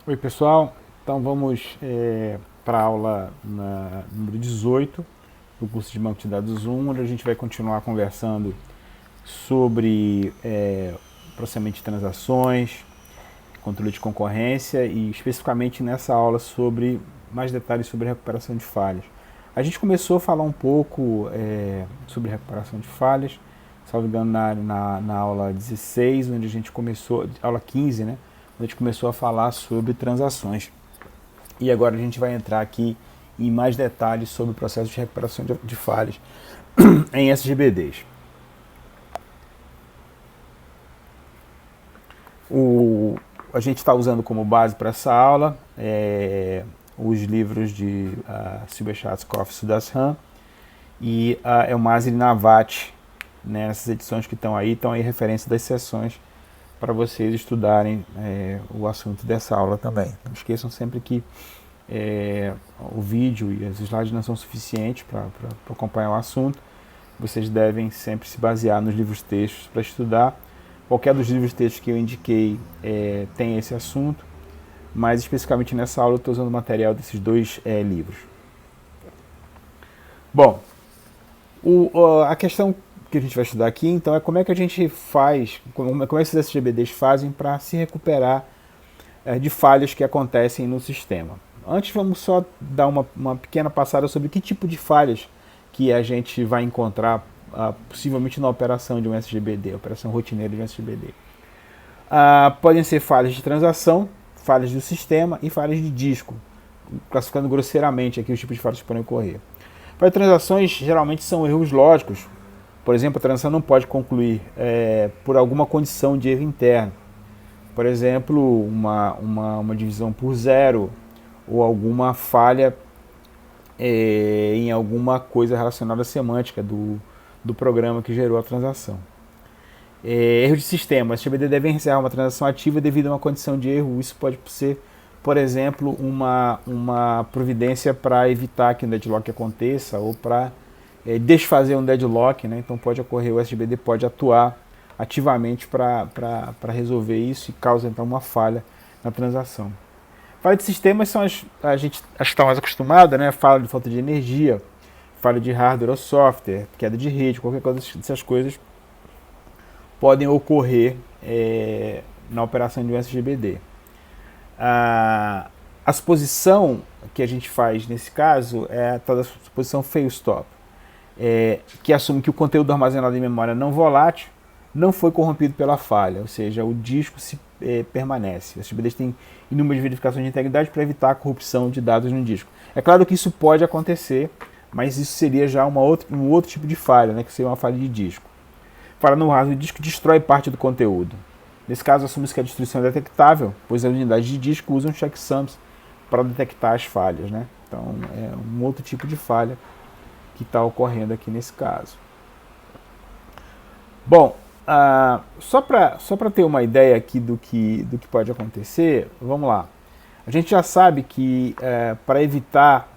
Oi pessoal, então vamos para a aula número 18 do curso de Banco de Dados 1, onde a gente vai continuar conversando sobre processamento de transações, controle de concorrência e especificamente nessa aula sobre mais detalhes sobre recuperação de falhas. A gente começou a falar um pouco sobre recuperação de falhas, salvo engano na aula 16, onde a gente começou, aula 15, né? A gente começou a falar sobre transações. E agora a gente vai entrar aqui em mais detalhes sobre o processo de recuperação de falhas em SGBDs. A gente está usando como base para essa aula os livros de Silber Schatzkopf e Sudasram e Elmaz e Navat, né, essas edições que estão aí referência das sessões para vocês estudarem o assunto dessa aula também. Não esqueçam sempre que o vídeo e as slides não são suficientes para acompanhar o assunto. Vocês devem sempre se basear nos livros textos para estudar. Qualquer dos livros textos que eu indiquei tem esse assunto, mas especificamente nessa aula eu estou usando o material desses dois livros. Bom, a questão que a gente vai estudar aqui, então, é como é que a gente faz, como é que esses SGBDs fazem para se recuperar de falhas que acontecem no sistema. Antes, vamos só dar uma pequena passada sobre que tipo de falhas que a gente vai encontrar possivelmente na operação de um SGBD, operação rotineira de um SGBD. Podem ser falhas de transação, falhas do sistema e falhas de disco, classificando grosseiramente aqui os tipos de falhas que podem ocorrer. Para transações, geralmente são erros lógicos. Por exemplo, a transação não pode concluir por alguma condição de erro interno. Por exemplo, uma divisão por zero ou alguma falha em alguma coisa relacionada à semântica do programa que gerou a transação. Erro de sistema. A SGBD deve encerrar uma transação ativa devido a uma condição de erro. Isso pode ser, por exemplo, uma providência para evitar que um deadlock aconteça ou para desfazer um deadlock, né? Então pode ocorrer, o SGBD pode atuar ativamente para resolver isso e causa então uma falha na transação. Falha de sistemas são a gente está mais acostumada, né? Falha de falta de energia, falha de hardware ou software, queda de rede, qualquer coisa dessas coisas podem ocorrer na operação de um SGBD. A suposição que a gente faz nesse caso é a tal da suposição fail-stop, que assume que o conteúdo armazenado em memória não volátil não foi corrompido pela falha, ou seja, o disco permanece. As SGBDs têm inúmeras verificações de integridade para evitar a corrupção de dados no disco. É claro que isso pode acontecer, mas isso seria já um outro tipo de falha, né, que seria uma falha de disco. Falha no hardware, o disco destrói parte do conteúdo. Nesse caso, assume-se que a destruição é detectável, pois as unidades de disco usam checksums para detectar as falhas, né? Então, é um outro tipo de falha que está ocorrendo aqui nesse caso. Bom, só para ter uma ideia aqui do que pode acontecer, vamos lá. A gente já sabe que para evitar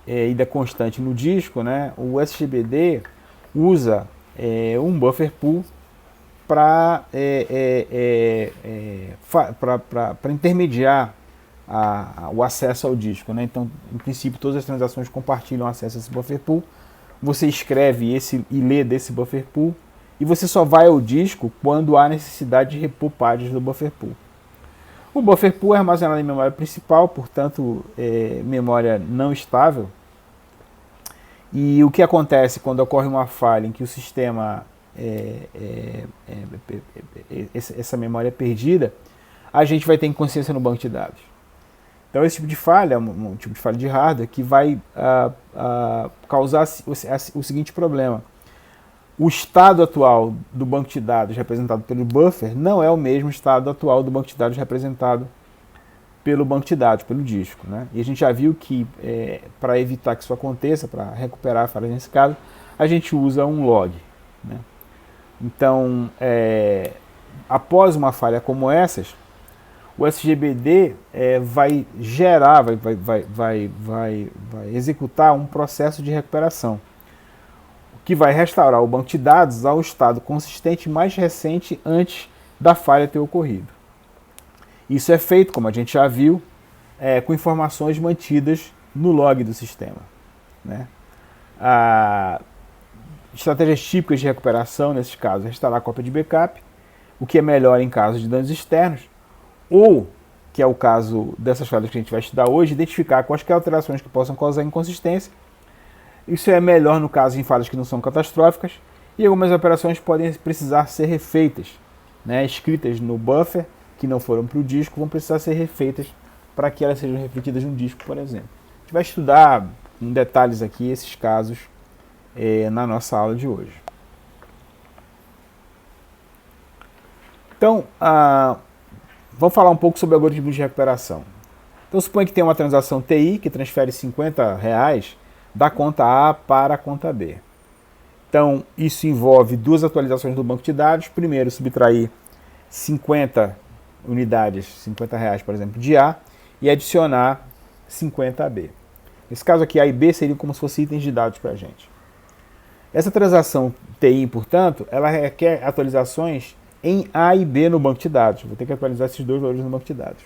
ida constante no disco, né, o SGBD usa um buffer pool para intermediar o acesso ao disco, né? Então, em princípio, todas as transações compartilham acesso a esse buffer pool. Você escreve e lê desse buffer pool e você só vai ao disco quando há necessidade de repor páginas do buffer pool. O buffer pool é armazenado em memória principal, portanto, memória não estável. E o que acontece quando ocorre uma falha em que o sistema, essa memória é perdida, a gente vai ter inconsciência no banco de dados. Então esse tipo de falha, um tipo de falha de hardware, que vai causar o seguinte problema. O estado atual do banco de dados representado pelo buffer não é o mesmo estado atual do banco de dados representado pelo banco de dados, pelo disco, né? E a gente já viu que para evitar que isso aconteça, para recuperar a falha nesse caso, a gente usa um log, né? Então, após uma falha como essas, o SGBD vai executar um processo de recuperação, que vai restaurar o banco de dados ao estado consistente mais recente antes da falha ter ocorrido. Isso é feito, como a gente já viu, com informações mantidas no log do sistema, né? Estratégias típicas de recuperação, nesses casos, é instalar a cópia de backup, o que é melhor em casos de danos externos, ou, que é o caso dessas falhas que a gente vai estudar hoje, identificar quaisquer alterações que possam causar inconsistência. Isso é melhor no caso em falhas que não são catastróficas, e algumas operações podem precisar ser refeitas, né, escritas no buffer, que não foram para o disco, vão precisar ser refeitas para que elas sejam refletidas no disco, por exemplo. A gente vai estudar em detalhes aqui esses casos na nossa aula de hoje. Então, vamos falar um pouco sobre algoritmos de recuperação. Então, suponha que tem uma transação TI que transfere R$50 da conta A para a conta B. Então, isso envolve duas atualizações do banco de dados. Primeiro, subtrair 50 unidades, R$50, por exemplo, de A e adicionar 50 a B. Nesse caso aqui, A e B seriam como se fossem itens de dados para a gente. Essa transação TI, portanto, ela requer atualizações em A e B no banco de dados. Vou ter que atualizar esses dois valores no banco de dados.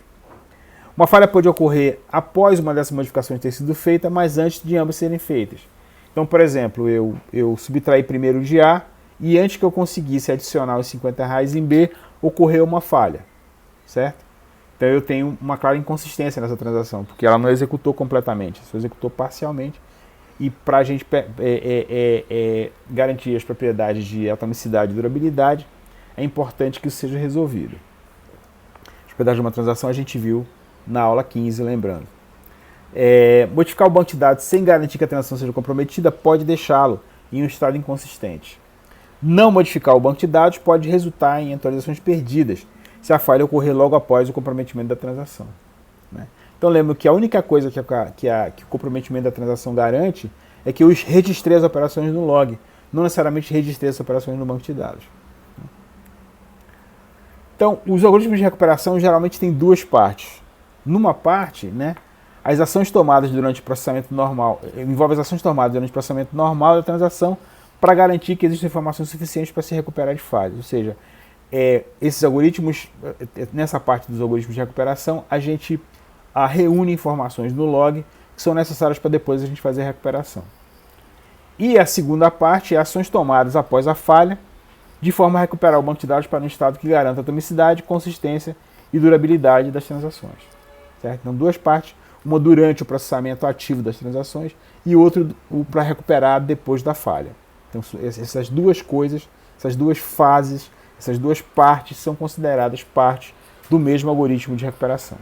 Uma falha pode ocorrer após uma dessas modificações ter sido feita, mas antes de ambas serem feitas. Então, por exemplo, eu subtraí primeiro de A e antes que eu conseguisse adicionar os R$50 em B, ocorreu uma falha, certo? Então eu tenho uma clara inconsistência nessa transação, porque ela não executou completamente, só executou parcialmente. E para a gente garantir as propriedades de atomicidade e durabilidade, é importante que isso seja resolvido. As propriedades de uma transação a gente viu na aula 15, lembrando. Modificar o banco de dados sem garantir que a transação seja comprometida pode deixá-lo em um estado inconsistente. Não modificar o banco de dados pode resultar em atualizações perdidas, se a falha ocorrer logo após o comprometimento da transação, né? Então lembro que a única coisa que o comprometimento da transação garante é que eu registrei as operações no log, não necessariamente registrei as operações no banco de dados. Então, os algoritmos de recuperação geralmente têm duas partes. Numa parte, né, as ações tomadas durante o processamento normal, envolve as ações tomadas durante o processamento normal da transação para garantir que existem informações suficientes para se recuperar de falhas. Ou seja, esses algoritmos, nessa parte dos algoritmos de recuperação, a gente reúne informações no log que são necessárias para depois a gente fazer a recuperação. E a segunda parte é ações tomadas após a falha, de forma a recuperar o banco de dados para um estado que garanta atomicidade, consistência e durabilidade das transações. Certo? Então, duas partes, uma durante o processamento ativo das transações e outra para recuperar depois da falha. Então, essas duas coisas, essas duas fases, essas duas partes são consideradas partes do mesmo algoritmo de recuperação.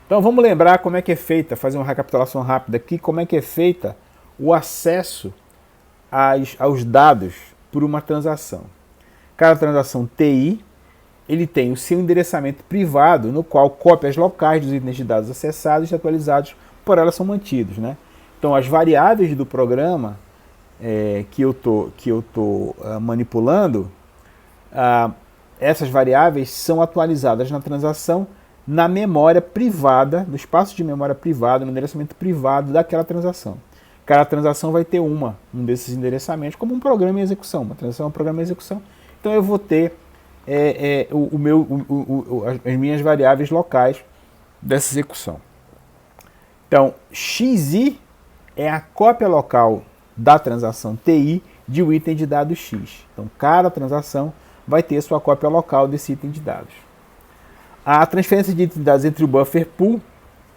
Então, vamos lembrar como é que é feita, fazer uma recapitulação rápida aqui, como é que é feita o acesso aos dados por uma transação. Cada transação TI, ele tem o seu endereçamento privado, no qual cópias locais dos itens de dados acessados e atualizados por elas são mantidos, né? Então, as variáveis do programa que eu tô manipulando, essas variáveis são atualizadas na transação na memória privada, no espaço de memória privada, no endereçamento privado daquela transação. Cada transação vai ter um desses endereçamentos, como um programa em execução. Uma transação é um programa em execução. Então eu vou ter as minhas variáveis locais dessa execução. Então, XI é a cópia local da transação TI de um item de dados X. Então, cada transação vai ter sua cópia local desse item de dados. A transferência de item de dados entre o buffer pool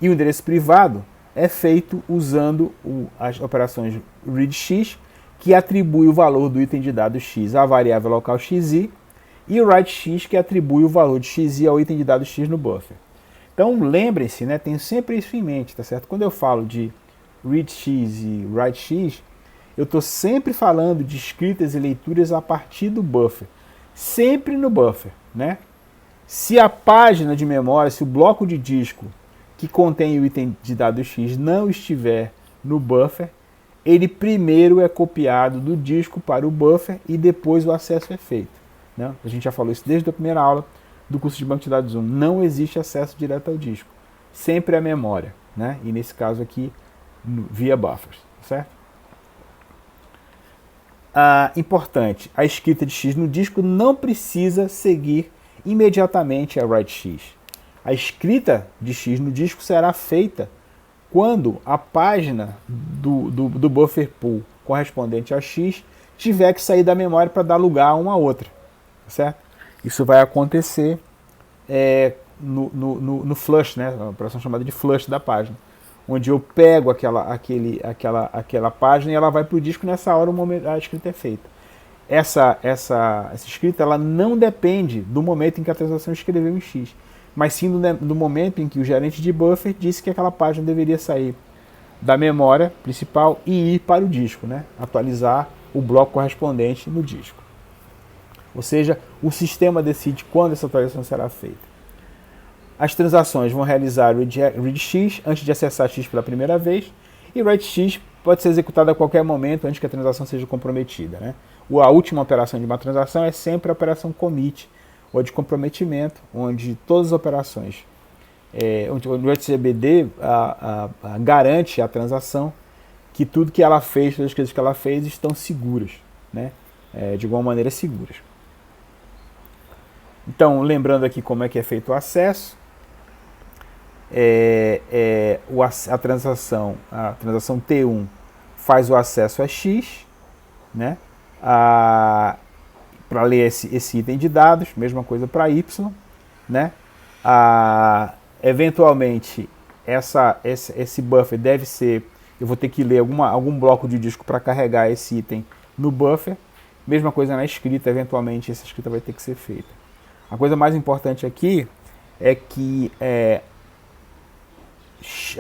e o endereço privado é feito usando as operações readX, que atribui o valor do item de dados X à variável local XI, e o writeX, que atribui o valor de XI ao item de dados X no buffer. Então, lembrem-se, né, tenham sempre isso em mente, tá certo? Quando eu falo de readX e writeX, eu estou sempre falando de escritas e leituras a partir do buffer. Sempre no buffer, né? Se a página de memória, se o bloco de disco que contém o item de dados X não estiver no buffer, ele primeiro é copiado do disco para o buffer e depois o acesso é feito, né? A gente já falou isso desde a primeira aula do curso de banco de dados 1. Não existe acesso direto ao disco. Sempre a memória, né? E nesse caso aqui, via buffers, certo? Importante, a escrita de X no disco não precisa seguir imediatamente a write X. A escrita de X no disco será feita quando a página do buffer pool correspondente a X tiver que sair da memória para dar lugar a uma outra, certo? Isso vai acontecer no flush, né? A operação chamada de flush da página, onde eu pego aquela página e ela vai para o disco. Nessa hora a escrita é feita. Essa escrita ela não depende do momento em que a transação escreveu em X, mas sim do momento em que o gerente de buffer disse que aquela página deveria sair da memória principal e ir para o disco, né? Atualizar o bloco correspondente no disco. Ou seja, o sistema decide quando essa atualização será feita. As transações vão realizar read X antes de acessar X pela primeira vez, e write X pode ser executada a qualquer momento antes que a transação seja comprometida, né? A última operação de uma transação é sempre a operação commit, ou de comprometimento, onde todas as operações, onde o etcbd garante à transação que tudo que ela fez, todas as coisas que ela fez estão seguras, né? De alguma maneira seguras. Então, lembrando aqui como é que é feito o acesso, a transação T1 faz o acesso a X, né? Para ler esse item de dados, mesma coisa para Y, né? Eventualmente, esse buffer deve ser, eu vou ter que ler algum bloco de disco para carregar esse item no buffer, mesma coisa na escrita, eventualmente essa escrita vai ter que ser feita. A coisa mais importante aqui é que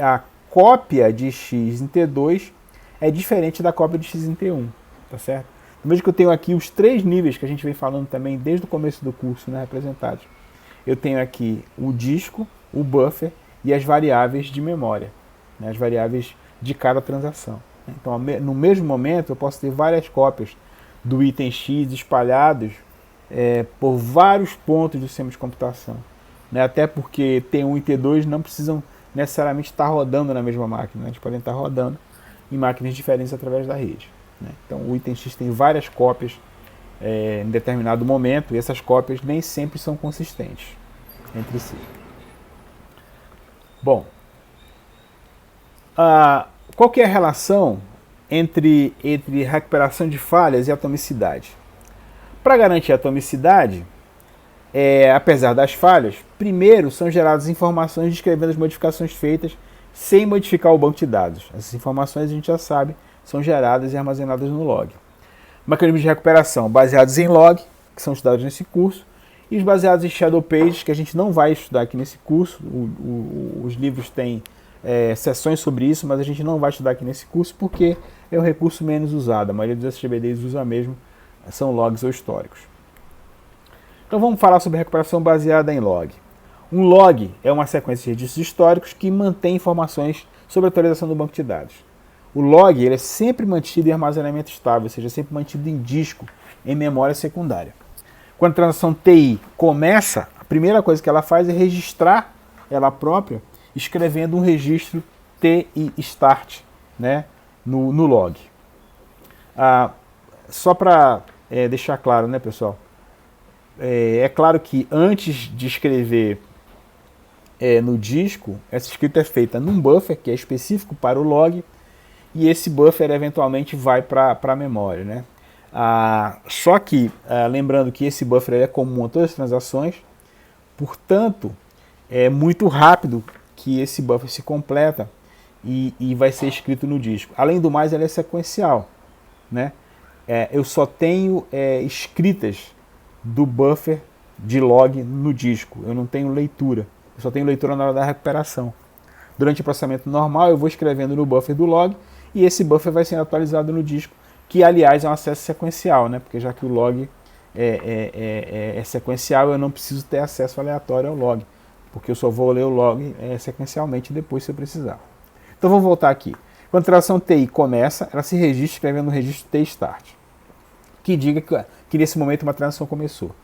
a cópia de X em T2 é diferente da cópia de X em T1, tá certo? Veja que eu tenho aqui os 3 níveis que a gente vem falando também desde o começo do curso, né, representados. Eu tenho aqui o disco, o buffer e as variáveis de memória, né, as variáveis de cada transação. Então, no mesmo momento, eu posso ter várias cópias do item X espalhados por vários pontos do sistema de computação, né, até porque T1 e T2 não precisam necessariamente estar rodando na mesma máquina, né, eles podem estar rodando em máquinas diferentes através da rede. Então o item X tem várias cópias em determinado momento, e essas cópias nem sempre são consistentes entre si. Bom, qual que é a relação entre recuperação de falhas e atomicidade? Para garantir a atomicidade, apesar das falhas, primeiro são geradas informações descrevendo as modificações feitas sem modificar o banco de dados. Essas informações a gente já sabe, são geradas e armazenadas no log. Mecanismos de recuperação baseados em log, que são estudados nesse curso, e os baseados em shadow pages, que a gente não vai estudar aqui nesse curso. Os livros têm sessões sobre isso, mas a gente não vai estudar aqui nesse curso porque é o recurso menos usado. A maioria dos SGBDs usa mesmo, são logs ou históricos. Então vamos falar sobre recuperação baseada em log. Um log é uma sequência de registros históricos que mantém informações sobre a atualização do banco de dados. O log ele é sempre mantido em armazenamento estável, ou seja, sempre mantido em disco, em memória secundária. Quando a transação TI começa, a primeira coisa que ela faz é registrar ela própria, escrevendo um registro TI start, né, no log. Só para deixar claro, né, pessoal? É claro que antes de escrever no disco, essa escrita é feita num buffer que é específico para o log, e esse buffer eventualmente vai para a memória, né? Só que, lembrando que esse buffer é comum a todas as transações, portanto, é muito rápido que esse buffer se completa e vai ser escrito no disco. Além do mais, ele é sequencial, né? Eu só tenho escritas do buffer de log no disco, eu não tenho leitura, eu só tenho leitura na hora da recuperação. Durante o processamento normal, eu vou escrevendo no buffer do log, e esse buffer vai sendo atualizado no disco, que aliás é um acesso sequencial, né? Porque já que o log é sequencial, eu não preciso ter acesso aleatório ao log, porque eu só vou ler o log sequencialmente depois se eu precisar. Então vamos voltar aqui. Quando a transação TI começa, ela se registra escrevendo no registro TI-start, que diga que nesse momento uma transação começou.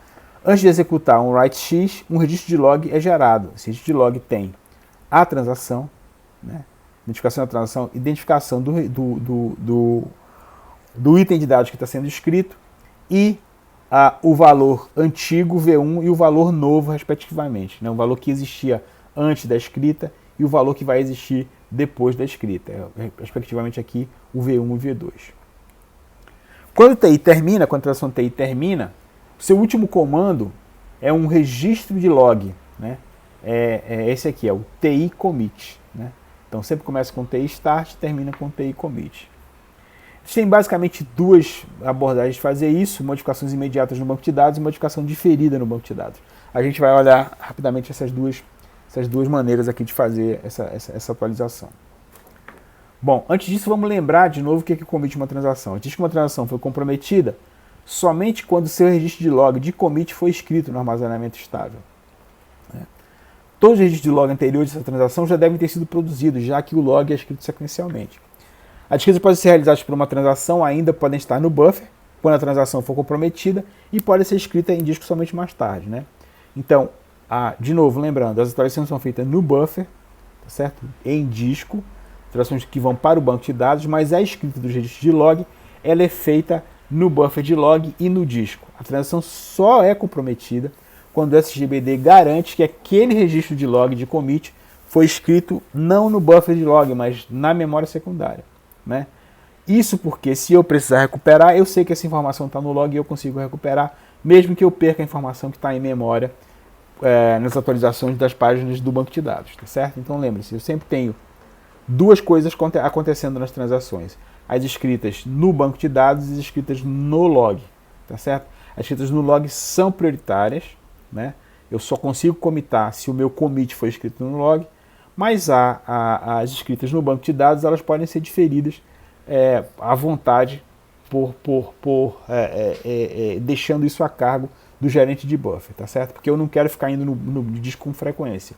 Antes de executar um write X, um registro de log é gerado. Esse registro de log tem a transação, né? Identificação da transação, identificação do item de dados que está sendo escrito e o valor antigo V1 e o valor novo, respectivamente, né? O valor que existia antes da escrita e o valor que vai existir depois da escrita, respectivamente aqui o V1 e o V2. Quando a transação TI termina, o seu último comando é um registro de log, né? Esse aqui, é o TI commit, né? Então sempre começa com TI start e termina com TI commit. Tem basicamente duas abordagens de fazer isso: modificações imediatas no banco de dados e modificação diferida no banco de dados. A gente vai olhar rapidamente essas duas maneiras aqui de fazer essa atualização. Bom, antes disso, vamos lembrar de novo o que é o commit de uma transação. A gente diz que uma transação foi comprometida somente quando o seu registro de log de commit foi escrito no armazenamento estável. Todos os registros de log anteriores dessa transação já devem ter sido produzidos, já que o log é escrito sequencialmente. As escritas podem ser realizadas por uma transação, ainda podem estar no buffer, quando a transação for comprometida, e pode ser escrita em disco somente mais tarde, né? Então, de novo, lembrando, as atualizações são feitas no buffer, tá certo? Em disco, transações que vão para o banco de dados, mas a escrita dos registros de log, ela é feita no buffer de log e no disco. A transação só é comprometida quando o SGBD garante que aquele registro de log de commit foi escrito não no buffer de log, mas na memória secundária, né? Isso porque, se eu precisar recuperar, eu sei que essa informação está no log e eu consigo recuperar, mesmo que eu perca a informação que está em memória nas atualizações das páginas do banco de dados, tá certo? Então lembre-se, eu sempre tenho duas coisas acontecendo nas transações: as escritas no banco de dados e as escritas no log, tá certo? As escritas no log são prioritárias, né? Eu só consigo commitar se o meu commit foi escrito no log, mas as escritas no banco de dados, elas podem ser diferidas à vontade, deixando isso a cargo do gerente de buffer, tá certo? Porque eu não quero ficar indo no disco com frequência.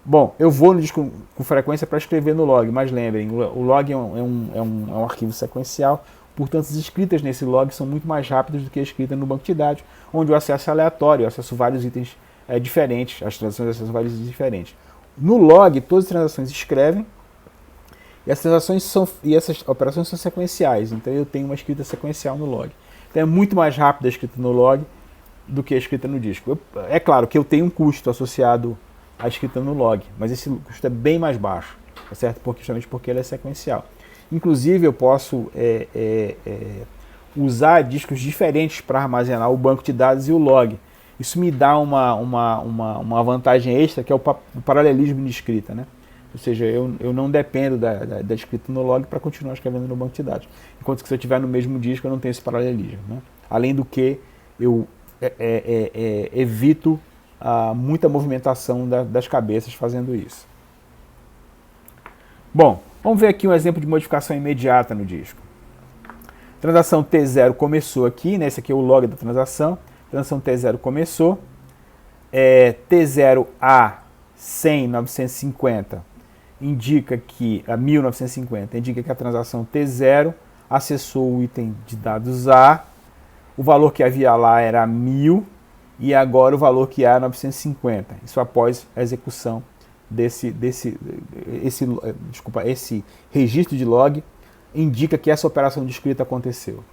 Bom, eu vou no disco com frequência para escrever no log, mas lembrem, o log é um arquivo sequencial, portanto as escritas nesse log são muito mais rápidas do que a escrita no banco de dados, onde o acesso é aleatório, eu acesso vários itens diferentes, as transações acessam vários itens diferentes. No log, todas as transações escrevem, e essas operações são sequenciais, então eu tenho uma escrita sequencial no log. Então é muito mais rápida a escrita no log do que a escrita no disco. É claro que eu tenho um custo associado à escrita no log, mas esse custo é bem mais baixo, tá certo? Justamente porque ele é sequencial. Inclusive eu posso usar discos diferentes para armazenar o banco de dados e o log. Isso me dá uma vantagem extra, que é o paralelismo de escrita, né? Ou seja, eu não dependo da escrita no log para continuar escrevendo no banco de dados. Enquanto que se eu estiver no mesmo disco, eu não tenho esse paralelismo, né? Além do que, eu evito muita movimentação das cabeças fazendo isso. Bom, vamos ver aqui um exemplo de modificação imediata no disco. Transação T0 começou aqui, né? Esse aqui é o log da transação. Transação T0 começou. T0A 100.950 indica que, a 1950, indica que a transação T0 acessou o item de dados A, o valor que havia lá era 1000 e agora o valor que há é 950. Isso após a execução esse registro de log indica que essa operação de escrita aconteceu.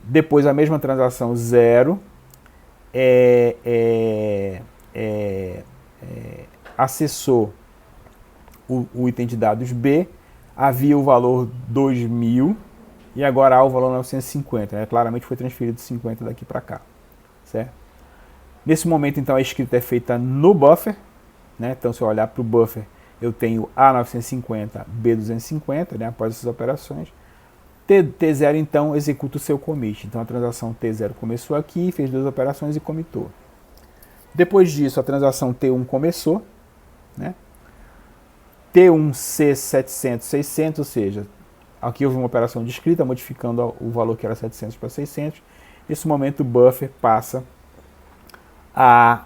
Depois a mesma transação 0 acessou o item de dados B, havia o valor 2000 e agora há o valor 950. Claramente foi transferido 50 daqui para cá, certo? Nesse momento, então, a escrita é feita no buffer, né? Então, se eu olhar para o buffer, eu tenho A950, B250, né? Após essas operações. T0, então, executa o seu commit. Então, a transação T0 começou aqui, fez duas operações e commitou. Depois disso, a transação T1 começou, né? T1C 700, 600, ou seja, aqui houve uma operação de escrita, modificando o valor que era 700 para 600. Nesse momento, o buffer passa a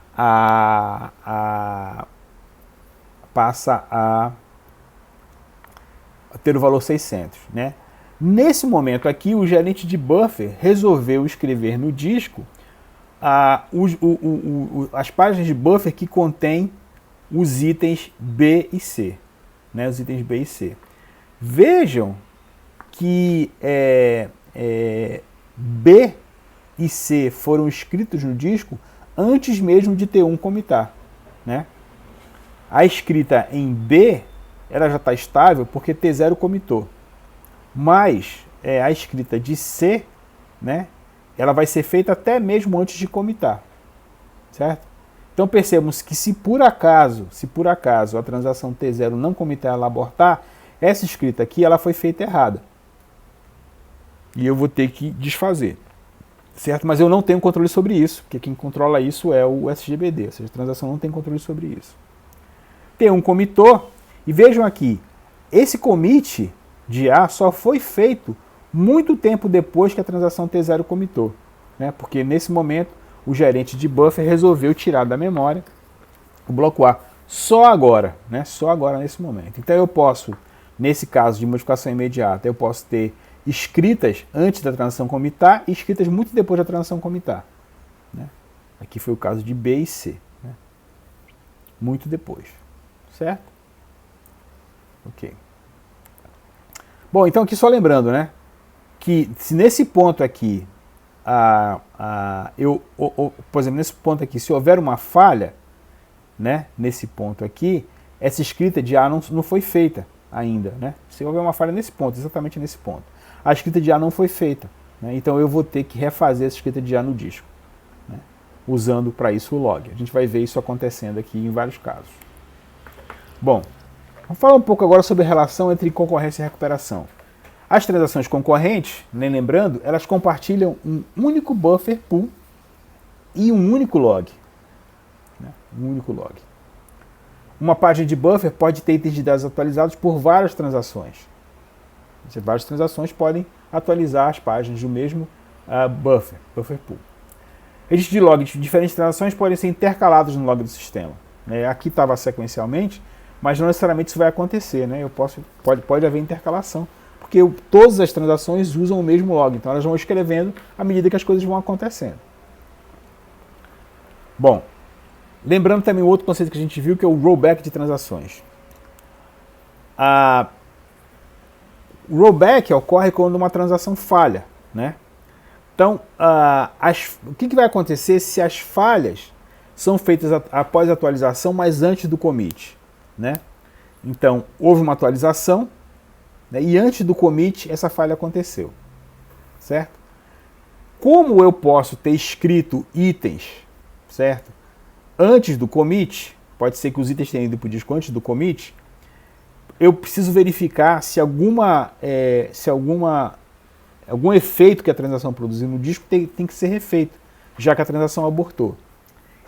ter o valor 600, né? Nesse momento aqui, o gerente de buffer resolveu escrever no disco as páginas de buffer que contêm os itens B e C, né? Os itens B e C. Vejam que B e C foram escritos no disco antes mesmo de T1 comitar, né? A escrita em B, ela já está estável porque T0 comitou. Mas a escrita de C, né, ela vai ser feita até mesmo antes de comitar, certo? Então percebemos que se por acaso a transação T0 não comitar, ela abortar, essa escrita aqui ela foi feita errada. E eu vou ter que desfazer, certo? Mas eu não tenho controle sobre isso, porque quem controla isso é o SGBD, ou seja, a transação não tem controle sobre isso. T1 comitou, e vejam aqui, esse commit de A só foi feito muito tempo depois que a transação T0 comitou, né? Porque nesse momento o gerente de buffer resolveu tirar da memória o bloco A só agora, né? Só agora nesse momento. Então eu posso, nesse caso de modificação imediata, eu posso ter escritas antes da transação comitar e escritas muito depois da transação comitar, né? Aqui foi o caso de B e C, né? Muito depois, certo? Ok. Bom, então aqui só lembrando, né, que se nesse ponto aqui, por exemplo, nesse ponto aqui, se houver uma falha, né, nesse ponto aqui, essa escrita de A não foi feita ainda, né? Se houver uma falha nesse ponto, exatamente nesse ponto, a escrita de A não foi feita, né? Então eu vou ter que refazer essa escrita de A no disco, né, usando para isso o log. A gente vai ver isso acontecendo aqui em vários casos. Bom, vamos falar um pouco agora sobre a relação entre concorrência e recuperação. As transações concorrentes, nem lembrando, elas compartilham um único buffer pool e um único log, né? Um único log. Uma página de buffer pode ter itens de dados atualizados por várias transações. Várias transações podem atualizar as páginas do mesmo buffer pool. Registros de log de diferentes transações podem ser intercalados no log do sistema, né? Aqui estava sequencialmente, mas não necessariamente isso vai acontecer, né? Pode haver intercalação, porque todas as transações usam o mesmo log, então elas vão escrevendo à medida que as coisas vão acontecendo. Bom, lembrando também outro conceito que a gente viu, que é o rollback de transações. O rollback ocorre quando uma transação falha, né? Então, o que vai acontecer se as falhas são feitas após a atualização, mas antes do commit, né? Então, houve uma atualização, né, e antes do commit essa falha aconteceu, certo? Como eu posso ter escrito itens, certo, antes do commit, pode ser que os itens tenham ido para o disco antes do commit, eu preciso verificar se algum efeito que a transação produziu no disco tem que ser refeito, já que a transação abortou.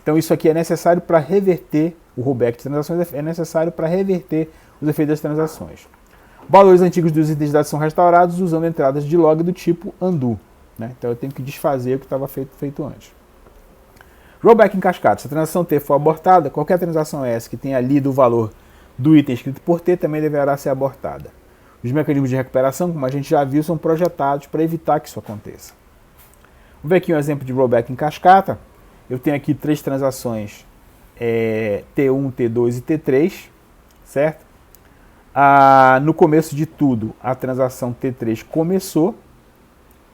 Então isso aqui é necessário para reverter, o rollback de transações é necessário para reverter os efeitos das transações. Valores antigos dos itens de dados são restaurados usando entradas de log do tipo undo, né? Então eu tenho que desfazer o que estava feito antes. Rollback em cascata. Se a transação T for abortada, qualquer transação S que tenha lido o valor do item escrito por T também deverá ser abortada. Os mecanismos de recuperação, como a gente já viu, são projetados para evitar que isso aconteça. Vamos ver aqui um exemplo de rollback em cascata. Eu tenho aqui três transações, T1, T2 e T3, certo? No começo de tudo, a transação T3 começou,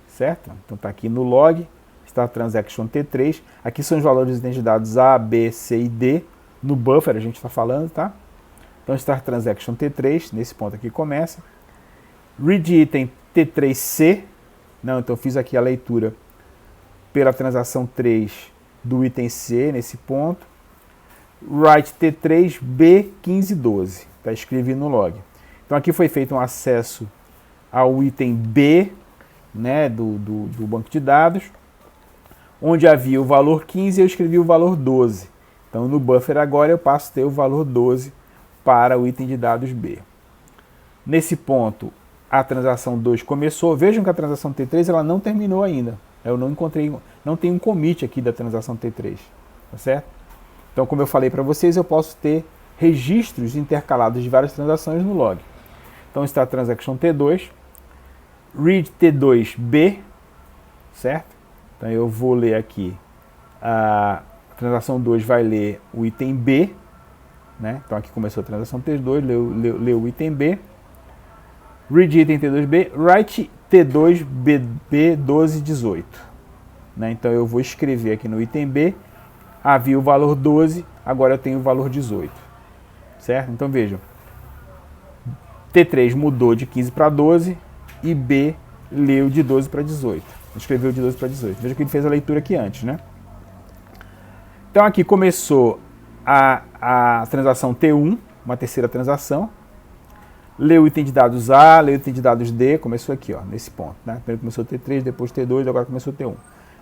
certo? Então está aqui no log, está a transaction T3. Aqui são os valores de dados A, B, C e D. No buffer a gente está falando, tá? Então está a transaction T3, nesse ponto aqui começa. Read item T3C, não, então eu fiz aqui a leitura pela transação 3 do item C, nesse ponto. Write T3 B1512, está escrevi no log. Então aqui foi feito um acesso ao item B, né, do banco de dados, onde havia o valor 15 e eu escrevi o valor 12. Então no buffer agora eu passo a ter o valor 12 para o item de dados B. Nesse ponto, a transação 2 começou. Vejam que a transação T3 ela não terminou ainda. Eu não encontrei, não tem um commit aqui da transação T3, tá certo? Então, como eu falei para vocês, eu posso ter registros intercalados de várias transações no log. Então está a transaction T2, read T2B, certo? Então eu vou ler aqui, a transação 2 vai ler o item B, né? Então aqui começou a transação T2, leu o item B, read item T2B, write T2B1218. né? Então eu vou escrever aqui no item B, havia o valor 12, agora eu tenho o valor 18, certo? Então vejam, T3 mudou de 15 para 12 e B leu de 12 para 18, escreveu de 12 para 18. Veja que ele fez a leitura aqui antes, né? Então aqui começou a transação T1, uma terceira transação, leu o item de dados A, leu o item de dados D, começou aqui, ó, nesse ponto, né? Primeiro começou T3, depois T2, agora começou T1.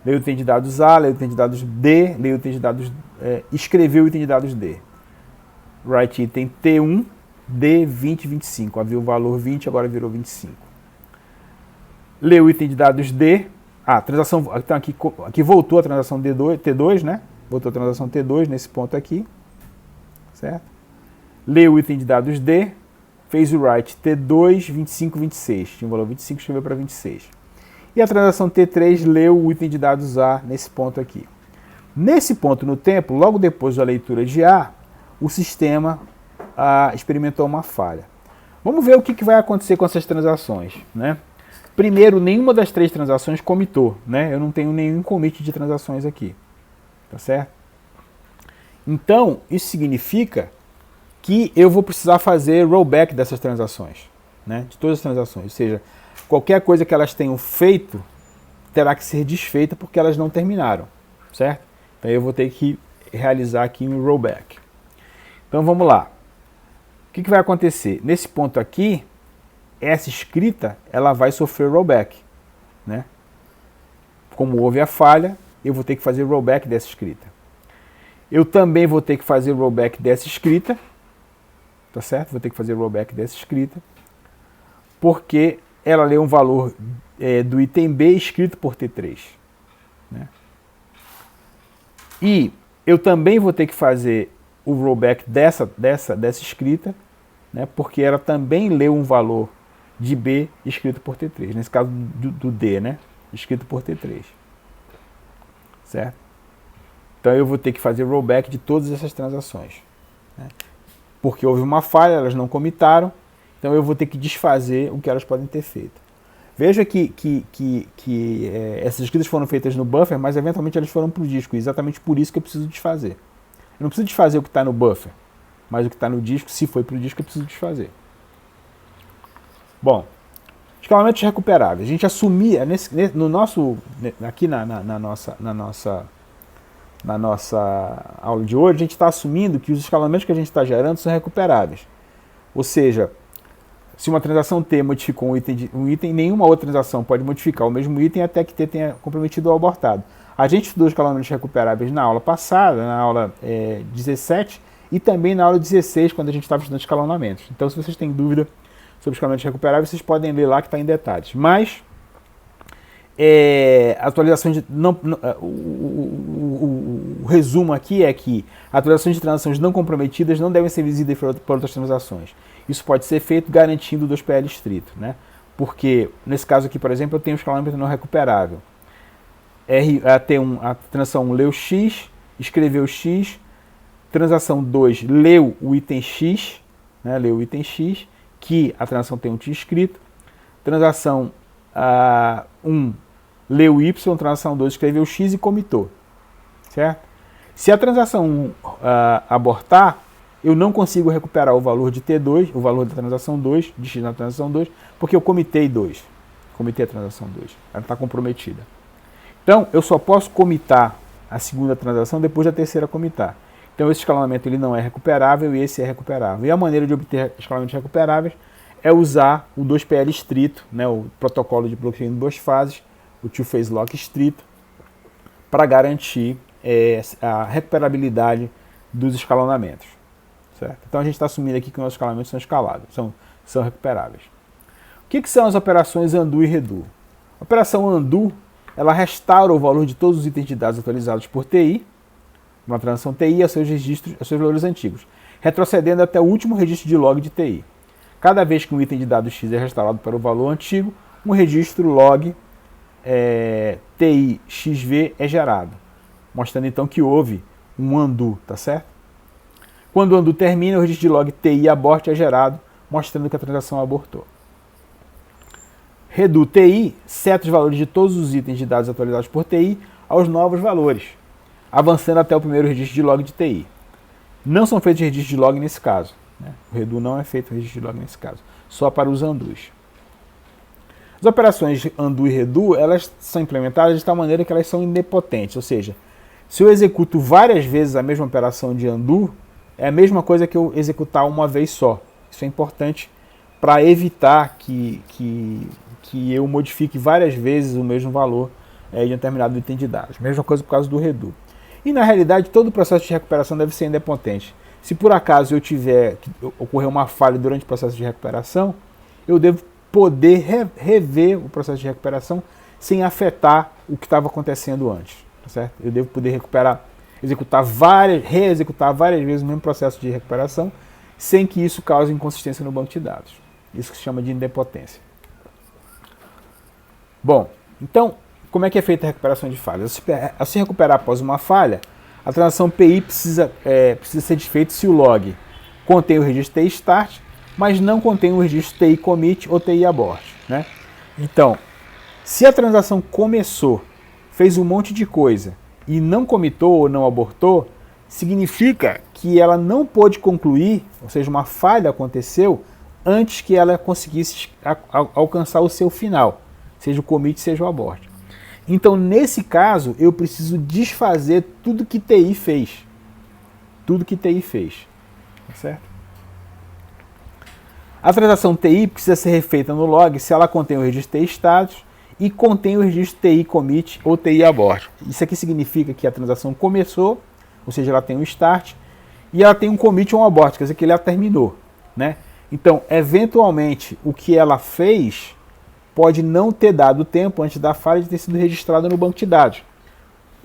Leu o item de dados A, leu o item de dados D, leu o item de dados, escreveu o item de dados D. Write item T1, D, 20, 25. Havia o valor 20, agora virou 25. Leu o item de dados D. Transação, então aqui voltou a transação T2, né? Voltou a transação T2 nesse ponto aqui. Certo? Leu o item de dados D. Fez o write T2, 25, 26. Tinha o valor 25, escreveu para 26. E a transação T3 leu o item de dados A nesse ponto aqui. Nesse ponto no tempo, logo depois da leitura de A, o sistema experimentou uma falha. Vamos ver o que vai acontecer com essas transações, né? Primeiro, nenhuma das três transações comitou, né? Eu não tenho nenhum commit de transações aqui, tá certo? Então, isso significa que eu vou precisar fazer rollback dessas transações, né? De todas as transações, ou seja, qualquer coisa que elas tenham feito terá que ser desfeita porque elas não terminaram, certo? Então eu vou ter que realizar aqui um rollback. Então vamos lá. O que vai acontecer? Nesse ponto aqui, essa escrita ela vai sofrer rollback, né? Como houve a falha, eu vou ter que fazer rollback dessa escrita. Eu também vou ter que fazer rollback dessa escrita, tá certo? Vou ter que fazer rollback dessa escrita, porque ela lê um valor do item B escrito por T3, né? E eu também vou ter que fazer o rollback dessa escrita, né? Porque ela também leu um valor de B escrito por T3, nesse caso do D, né? Escrito por T3, certo? Então eu vou ter que fazer rollback de todas essas transações, né? Porque houve uma falha, elas não comitaram, então eu vou ter que desfazer o que elas podem ter feito. Veja que essas escritas foram feitas no buffer, mas eventualmente elas foram para o disco, e exatamente por isso que eu preciso desfazer. Eu não preciso desfazer o que está no buffer, mas o que está no disco, se foi para o disco, eu preciso desfazer. Bom, escalamentos recuperáveis. A gente assumia, no nosso, aqui na nossa aula de hoje, a gente está assumindo que os escalamentos que a gente está gerando são recuperáveis. Ou seja, se uma transação T modificou um item, nenhuma outra transação pode modificar o mesmo item até que T tenha comprometido ou abortado. A gente estudou escalamentos recuperáveis na aula passada, na aula 17, e também na aula 16, quando a gente estava estudando escalonamentos. Então, se vocês têm dúvida sobre escalamentos recuperáveis, vocês podem ler lá que está em detalhes. Mas, a atualização de... o resumo aqui é que atualizações de transações não comprometidas não devem ser visidas por outras transações. Isso pode ser feito garantindo o 2PL estrito, né? Porque, nesse caso aqui, por exemplo, eu tenho um escalonamento não recuperável. A transação 1 leu X, escreveu X, transação 2 leu o item X, né? Leu o item X, que a transação tem um T escrito. Transação 1 leu Y, transação 2 escreveu X e comitou, certo? Se a transação 1 abortar, eu não consigo recuperar o valor de T2, o valor da transação 2, de X na transação 2, porque eu comitei 2. Comitei a transação 2. Ela está comprometida. Então, eu só posso comitar a segunda transação depois da terceira comitar. Então, esse escalonamento ele não é recuperável e esse é recuperável. E a maneira de obter escalonamentos recuperáveis é usar o 2PL estrito, né, o protocolo de blockchain em duas fases, o two-phase lock estrito, para garantir a recuperabilidade dos escalonamentos. Certo? Então a gente está assumindo aqui que os nossos escalamentos são escaláveis, são recuperáveis. O que são as operações undo e redo? A operação undo, ela restaura o valor de todos os itens de dados atualizados por TI, uma transação TI, aos seus registros, aos seus valores antigos, retrocedendo até o último registro de log de TI. Cada vez que um item de dados X é restaurado para o valor antigo, um registro log TI XV é gerado, mostrando então que houve um undo, tá certo? Quando o undo termina, o registro de log TI abort é gerado, mostrando que a transação abortou. Redo TI seta os valores de todos os itens de dados atualizados por TI aos novos valores, avançando até o primeiro registro de log de TI. Não são feitos registros de log nesse caso, né? O redo não é feito registro de log nesse caso, só para os undos. As operações de undo e redo, elas são implementadas de tal maneira que elas são idempotentes, ou seja, se eu executo várias vezes a mesma operação de undo, é a mesma coisa que eu executar uma vez só. Isso é importante para evitar que eu modifique várias vezes o mesmo valor de um determinado item de dados. Mesma coisa por causa do redo. E na realidade todo o processo de recuperação deve ser indepotente. Se por acaso eu tiver que ocorrer uma falha durante o processo de recuperação, eu devo poder rever o processo de recuperação sem afetar o que estava acontecendo antes. Tá certo? Eu devo poder reexecutar várias vezes o mesmo processo de recuperação sem que isso cause inconsistência no banco de dados. Isso que se chama de idempotência. Bom, então, como é que é feita a recuperação de falhas? Ao se recuperar após uma falha, a transação PI precisa ser desfeita se o log contém o registro TI start, mas não contém o registro TI commit ou TI abort, né? Então, se a transação começou, fez um monte de coisa e não commitou ou não abortou, significa que ela não pôde concluir, ou seja, uma falha aconteceu antes que ela conseguisse alcançar o seu final, seja o commit, seja o abort. Então, nesse caso, eu preciso desfazer tudo que TI fez. Tudo que TI fez. Tá certo? A transação TI precisa ser refeita no log se ela contém o registro TI status e contém o registro TI commit ou TI abort. Isso aqui significa que a transação começou, ou seja, ela tem um start, e ela tem um commit ou um abort, quer dizer que ela terminou, né? Então, eventualmente, o que ela fez pode não ter dado tempo antes da falha de ter sido registrada no banco de dados.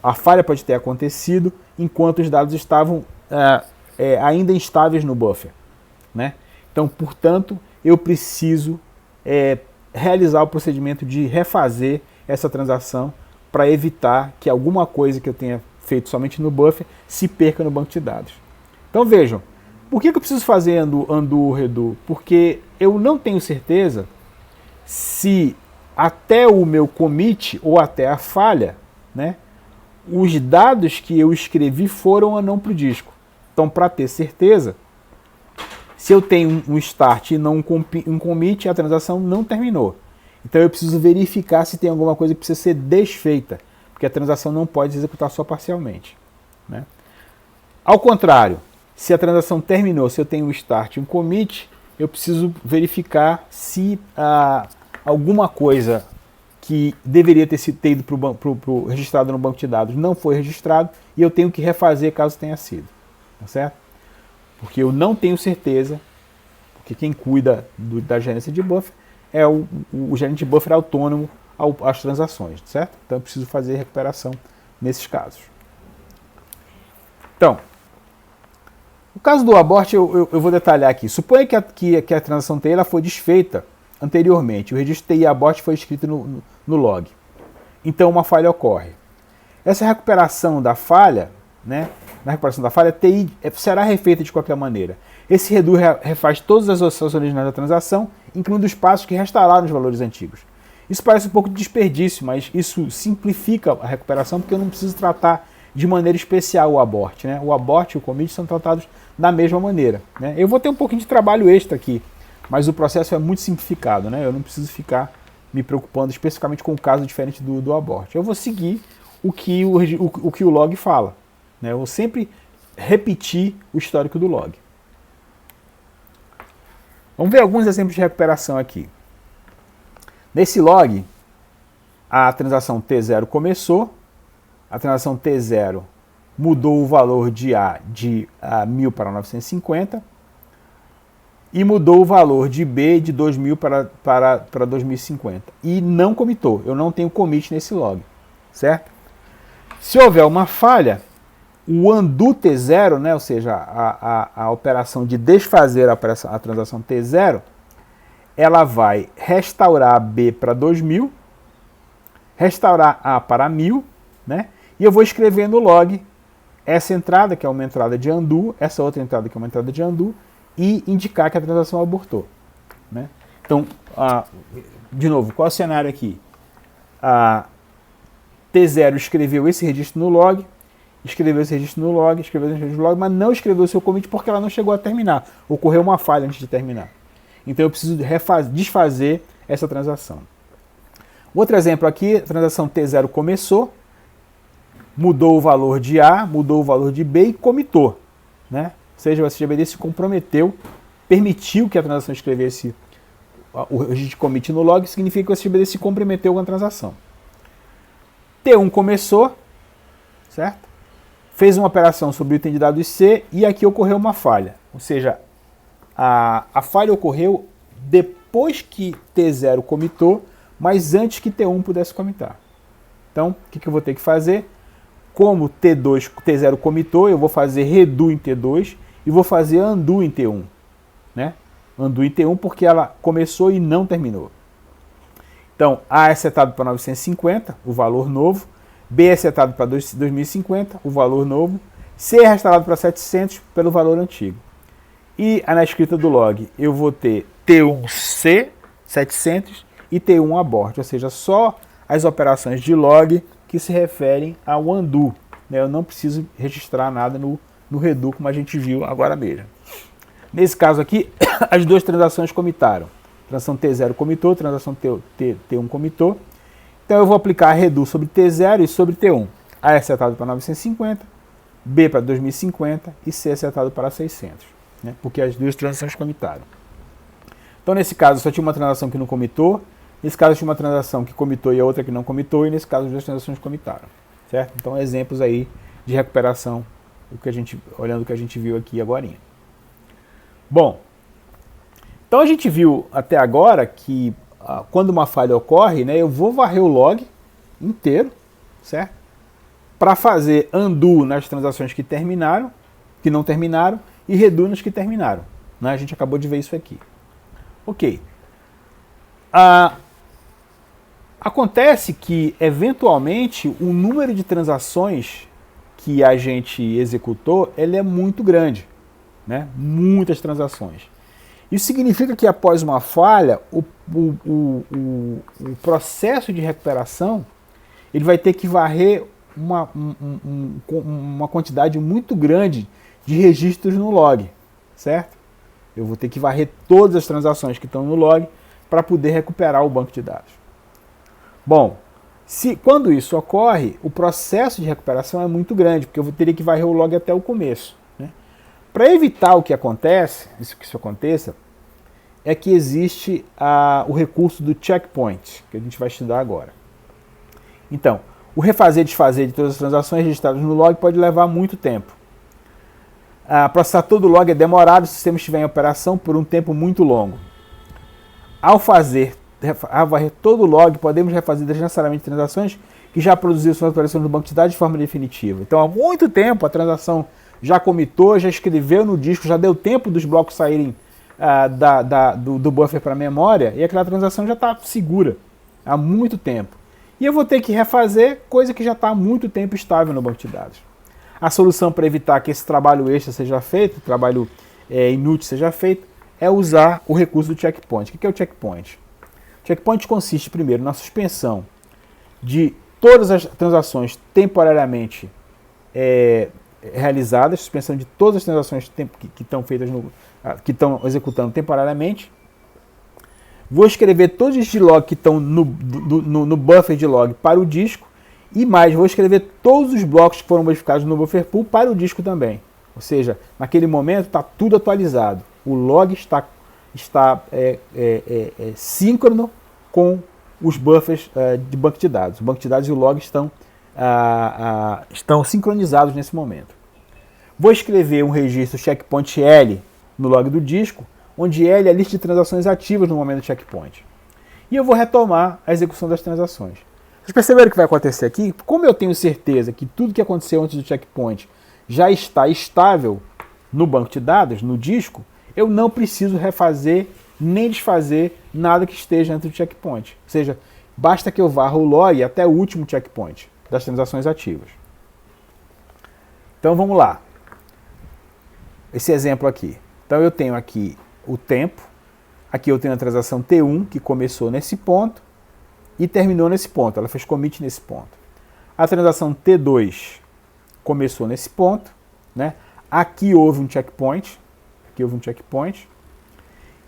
A falha pode ter acontecido enquanto os dados estavam ainda instáveis no buffer, né? Então, portanto, eu preciso realizar o procedimento de refazer essa transação para evitar que alguma coisa que eu tenha feito somente no buffer se perca no banco de dados. Então vejam, por que eu preciso fazer undo redo? Porque eu não tenho certeza se até o meu commit ou até a falha, né, os dados que eu escrevi foram ou não para o disco. Então, para ter certeza, se eu tenho um start e não um commit, a transação não terminou. Então eu preciso verificar se tem alguma coisa que precisa ser desfeita, porque a transação não pode se executar só parcialmente, né? Ao contrário, se a transação terminou, se eu tenho um start e um commit, eu preciso verificar se alguma coisa que deveria ter ido registrado no banco de dados não foi registrado e eu tenho que refazer caso tenha sido. Tá certo? Porque eu não tenho certeza, porque quem cuida da gerência de buffer é o gerente de buffer autônomo às transações, certo? Então eu preciso fazer recuperação nesses casos. Então, no caso do abort, eu vou detalhar aqui. Suponha que a transação TI ela foi desfeita anteriormente. O registro TI abort foi escrito no log. Então uma falha ocorre. Essa recuperação da falha, né, na recuperação da falha, TI será refeita de qualquer maneira. Esse redo refaz todas as oscilações originais da transação, incluindo os passos que restauraram os valores antigos. Isso parece um pouco de desperdício, mas isso simplifica a recuperação porque eu não preciso tratar de maneira especial o abort, né? O abort e o commit são tratados da mesma maneira, né? Eu vou ter um pouquinho de trabalho extra aqui, mas o processo é muito simplificado, né? Eu não preciso ficar me preocupando especificamente com um caso diferente do abort. Eu vou seguir o que o log fala, né? Eu vou sempre repetir o histórico do log. Vamos ver alguns exemplos de recuperação aqui. Nesse log, a transação T0 começou, a transação T0 mudou o valor de A de 1.000 para 950 e mudou o valor de B de 2.000 para 2050. E não commitou, eu não tenho commit nesse log, certo? Se houver uma falha, o undo T0, né, ou seja, a operação de desfazer a transação T0, ela vai restaurar B para 2.000, restaurar A para 1.000, né, e eu vou escrever no log essa entrada, que é uma entrada de undo, essa outra entrada, que é uma entrada de undo, e indicar que a transação abortou, né? Então, de novo, qual é o cenário aqui? T0 escreveu esse registro no log, escreveu esse registro no log, escreveu esse registro no log, mas não escreveu o seu commit porque ela não chegou a terminar. Ocorreu uma falha antes de terminar. Então eu preciso desfazer essa transação. Outro exemplo aqui, a transação T0 começou, mudou o valor de A, mudou o valor de B e comitou. Né? Ou seja, o SGBD se comprometeu, permitiu que a transação escrevesse o registro de commit no log, significa que o SGBD se comprometeu com a transação. T1 começou, certo? Fez uma operação sobre o item de dados C e aqui ocorreu uma falha. Ou seja, a falha ocorreu depois que T0 comitou, mas antes que T1 pudesse comitar. Então, o que eu vou ter que fazer? Como T0 comitou, eu vou fazer redo em T2 e vou fazer undo em T1. Né? Undo em T1 porque ela começou e não terminou. Então, A é setado para 950, o valor novo. B é setado para 2050, o valor novo. C é restaurado para 700 pelo valor antigo. E na escrita do log eu vou ter T1C 700 e T1 abort, ou seja, só as operações de log que se referem ao undo. Né? Eu não preciso registrar nada no redo, como a gente viu agora mesmo. Nesse caso aqui, as duas transações comitaram. Transação T0 comitou, transação T1 comitou. Então eu vou aplicar redo sobre T0 e sobre T1. A é setado para 950, B para 2050 e C é setado para 600. Né? Porque as duas transações comitaram. Então nesse caso só tinha uma transação que não comitou, nesse caso tinha uma transação que comitou e a outra que não comitou, e nesse caso as duas transações comitaram. Certo? Então exemplos aí de recuperação, olhando o que a gente viu aqui agora. Bom, então a gente viu até agora que quando uma falha ocorre, né, eu vou varrer o log inteiro, certo? Para fazer undo nas transações que terminaram, que não terminaram, e redo nas que terminaram. Né? A gente acabou de ver isso aqui. Ok. Acontece que, eventualmente, o número de transações que a gente executou, ele é muito grande. Né? Muitas transações. Isso significa que após uma falha, o processo de recuperação ele vai ter que varrer uma quantidade muito grande de registros no log, certo? Eu vou ter que varrer todas as transações que estão no log para poder recuperar o banco de dados. Bom, quando isso ocorre, o processo de recuperação é muito grande, porque eu teria que varrer o log até o começo. Para evitar que isso aconteça, é que existe o recurso do checkpoint, que a gente vai estudar agora. Então, o refazer e desfazer de todas as transações registradas no log pode levar muito tempo. Processar todo o log é demorado se o sistema estiver em operação por um tempo muito longo. Ao varrer todo o log, podemos refazer desnecessariamente transações que já produziram suas operações no banco de dados de forma definitiva. Então, há muito tempo a transação já comitou, já escreveu no disco, já deu tempo dos blocos saírem do buffer para a memória e aquela transação já está segura há muito tempo. E eu vou ter que refazer coisa que já está há muito tempo estável no banco de dados. A solução para evitar que esse trabalho extra seja feito, trabalho inútil seja feito, é usar o recurso do checkpoint. O que é o checkpoint? O checkpoint consiste, primeiro, na suspensão de todas as transações temporariamente realizadas, suspensão de todas as transações que estão feitas que estão executando temporariamente. Vou escrever todos os logs que estão no buffer de log para o disco e mais, vou escrever todos os blocos que foram modificados no buffer pool para o disco também. Ou seja, naquele momento está tudo atualizado. O log está síncrono com os buffers de banco de dados. O banco de dados e o log estão sincronizados nesse momento. Vou escrever um registro checkpoint L no log do disco, onde L é a lista de transações ativas no momento do checkpoint. E eu vou retomar a execução das transações. Vocês perceberam o que vai acontecer aqui? Como eu tenho certeza que tudo que aconteceu antes do checkpoint já está estável no banco de dados, no disco, eu não preciso refazer nem desfazer nada que esteja antes do checkpoint. Ou seja, basta que eu varra o log até o último checkpoint das transações ativas. Então vamos lá. Esse exemplo aqui. Então eu tenho aqui o tempo, aqui eu tenho a transação T1 que começou nesse ponto e terminou nesse ponto, ela fez commit nesse ponto. A transação T2 começou nesse ponto, né? Aqui houve um checkpoint,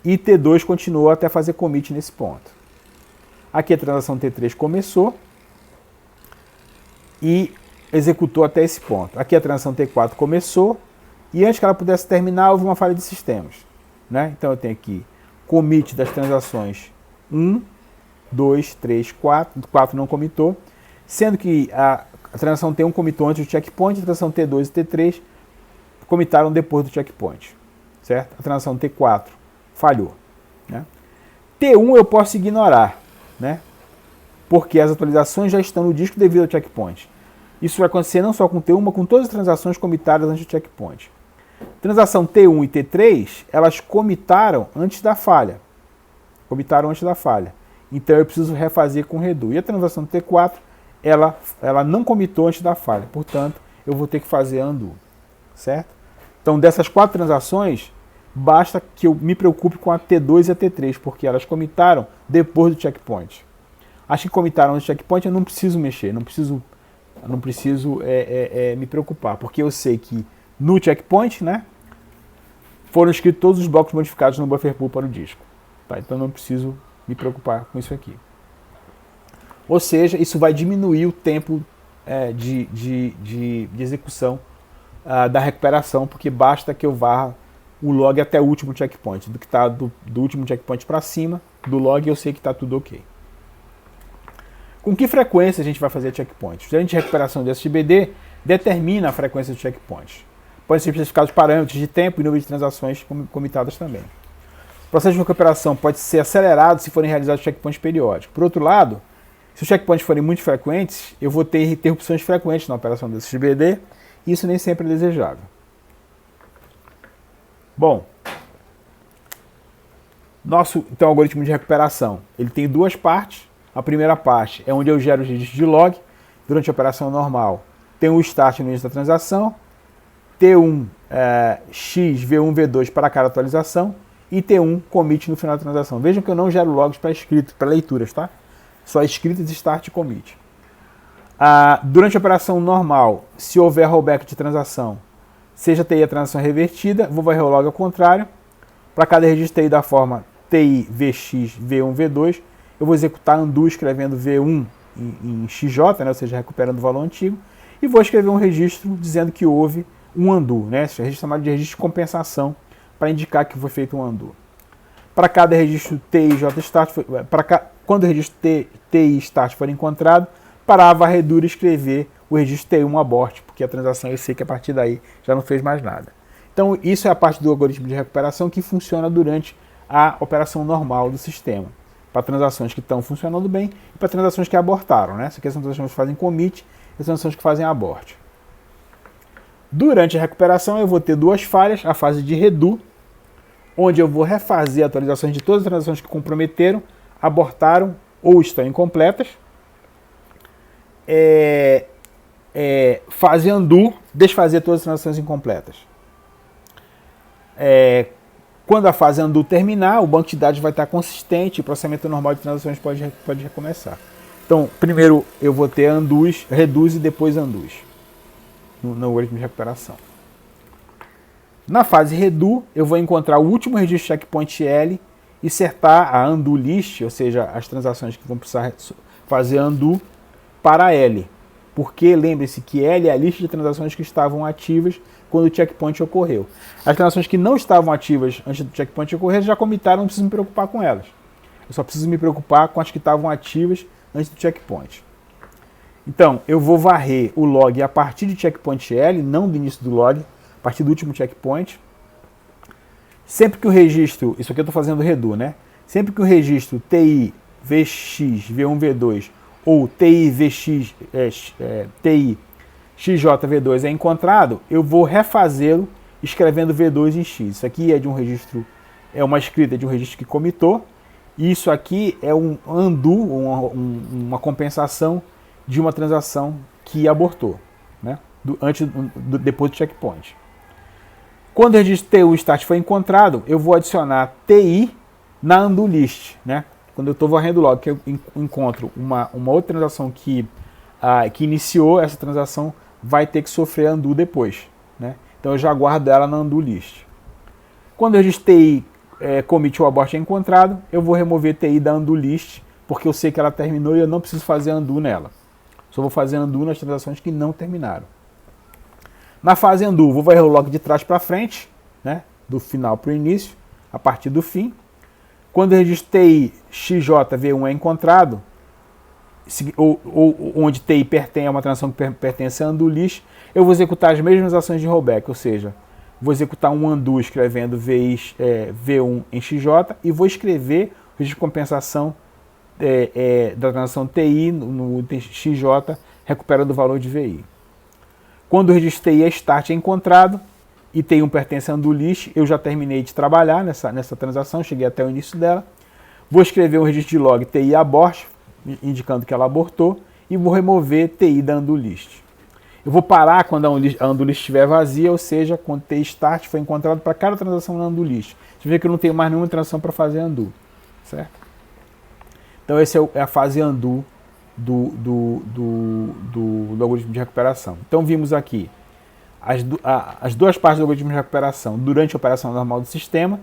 e T2 continuou até fazer commit nesse ponto. Aqui a transação T3 começou e executou até esse ponto. Aqui a transação T4 começou e antes que ela pudesse terminar houve uma falha de sistemas, né? Então eu tenho aqui commit das transações 1, 2, 3, 4, 4 não commitou, sendo que a transação T1 commitou antes do checkpoint, a transação T2 e T3 commitaram depois do checkpoint, certo? A transação T4 falhou, né? T1 eu posso ignorar, né? Porque as atualizações já estão no disco devido ao checkpoint. Isso vai acontecer não só com T1, mas com todas as transações commitadas antes do checkpoint. Transação T1 e T3, elas commitaram antes da falha. Então eu preciso refazer com redo. E a transação T4, ela não commitou antes da falha. Portanto, eu vou ter que fazer undo, certo? Então, dessas 4 transações, basta que eu me preocupe com a T2 e a T3, porque elas commitaram depois do checkpoint. As que commitaram no checkpoint eu não preciso mexer, não preciso me preocupar, porque eu sei que no checkpoint, né, foram escritos todos os blocos modificados no buffer pool para o disco. Tá? Então não preciso me preocupar com isso aqui. Ou seja, isso vai diminuir o tempo de execução da recuperação, porque basta que eu varra o log até o último checkpoint. Do que está do último checkpoint para cima do log, eu sei que está tudo ok. Com que frequência a gente vai fazer checkpoint? O gerente de recuperação de SGBD determina a frequência do checkpoint. Podem ser especificados parâmetros de tempo e número de transações commitadas também. O processo de recuperação pode ser acelerado se forem realizados checkpoints periódicos. Por outro lado, se os checkpoints forem muito frequentes, eu vou ter interrupções frequentes na operação do SGBD, e isso nem sempre é desejável. Bom, então, algoritmo de recuperação, ele tem 2 partes. A primeira parte é onde eu gero os registros de log. Durante a operação normal, tem o start no início da transação, T1 x V1 V2 para cada atualização e T1 commit no final da transação. Vejam que eu não gero logs para escrito, para leituras, tá? Só escritas, start e commit. Durante a operação normal, se houver rollback de transação, seja TI a transação revertida, vou varrer o log ao contrário. Para cada registro TI da forma TI VX V1 V2, eu vou executar undo escrevendo V1 em XJ, né, ou seja, recuperando o valor antigo, e vou escrever um registro dizendo que houve um undo, né, esse registro é chamado de registro de compensação, para indicar que foi feito um undo. Para cada registro TI JStart, quando o registro TI start for encontrado, para a varredura escrever o registro T1 abort, porque a transação eu sei que a partir daí já não fez mais nada. Então isso é a parte do algoritmo de recuperação que funciona durante a operação normal do sistema. Para transações que estão funcionando bem e para transações que abortaram, né? Essas aqui são transações que fazem commit e transações que fazem abort. Durante a recuperação eu vou ter 2 falhas, a fase de redo, onde eu vou refazer atualizações de todas as transações que comprometeram, abortaram ou estão incompletas. Fazer undo, desfazer todas as transações incompletas. Quando a fase undo terminar, o banco de dados vai estar consistente e o processamento normal de transações pode recomeçar. Então, primeiro eu vou ter undos, reduz e depois undos no algoritmo de recuperação. Na fase redo, eu vou encontrar o último registro checkpoint L e setar a undo list, ou seja, as transações que vão precisar fazer undo para L. Porque lembre-se que L é a lista de transações que estavam ativas quando o checkpoint ocorreu. As transações que não estavam ativas antes do checkpoint ocorrer já commitaram, não preciso me preocupar com elas. Eu só preciso me preocupar com as que estavam ativas antes do checkpoint. Então, eu vou varrer o log a partir de checkpoint L, não do início do log, a partir do último checkpoint. Sempre que o registro, isso aqui eu estou fazendo redo, né? Sempre que o registro TI VX V1 V2 ou TI VX TI XJV2 é encontrado, eu vou refazê-lo escrevendo V2 em X. Isso aqui é de um registro, é uma escrita de um registro que commitou, e isso aqui é um undo, uma compensação de uma transação que abortou, né? Depois do checkpoint. Quando o registro TU start foi encontrado, eu vou adicionar TI na undo list, né? Quando eu estou varrendo o log, que eu encontro uma outra transação que que iniciou essa transação vai ter que sofrer undo depois, né? Então eu já guardo ela na undo list. Quando eu registro TI commit ou abort é encontrado, eu vou remover TI da undo list, porque eu sei que ela terminou e eu não preciso fazer undo nela. Só vou fazer undo nas transações que não terminaram. Na fase undo, vou varrer o log de trás para frente, né? Do final para o início, a partir do fim. Quando eu registro TI XJV1 é encontrado, onde TI pertence a uma transação que pertence a undo list, eu vou executar as mesmas ações de rollback, ou seja, vou executar um undo escrevendo V1 em XJ e vou escrever o registro de compensação da transação TI no XJ, recuperando o valor de VI. Quando o registro TI start é encontrado e TI1 pertence a undo list, eu já terminei de trabalhar nessa transação, cheguei até o início dela. Vou escrever um registro de log TI abort, indicando que ela abortou, e vou remover TI da undo list. Eu vou parar quando a undo list estiver vazia, ou seja, quando TI start foi encontrado para cada transação na undo list. Você vê que eu não tenho mais nenhuma transação para fazer undo, certo? Então essa é a fase undo do algoritmo de recuperação. Então vimos aqui as duas partes do algoritmo de recuperação durante a operação normal do sistema,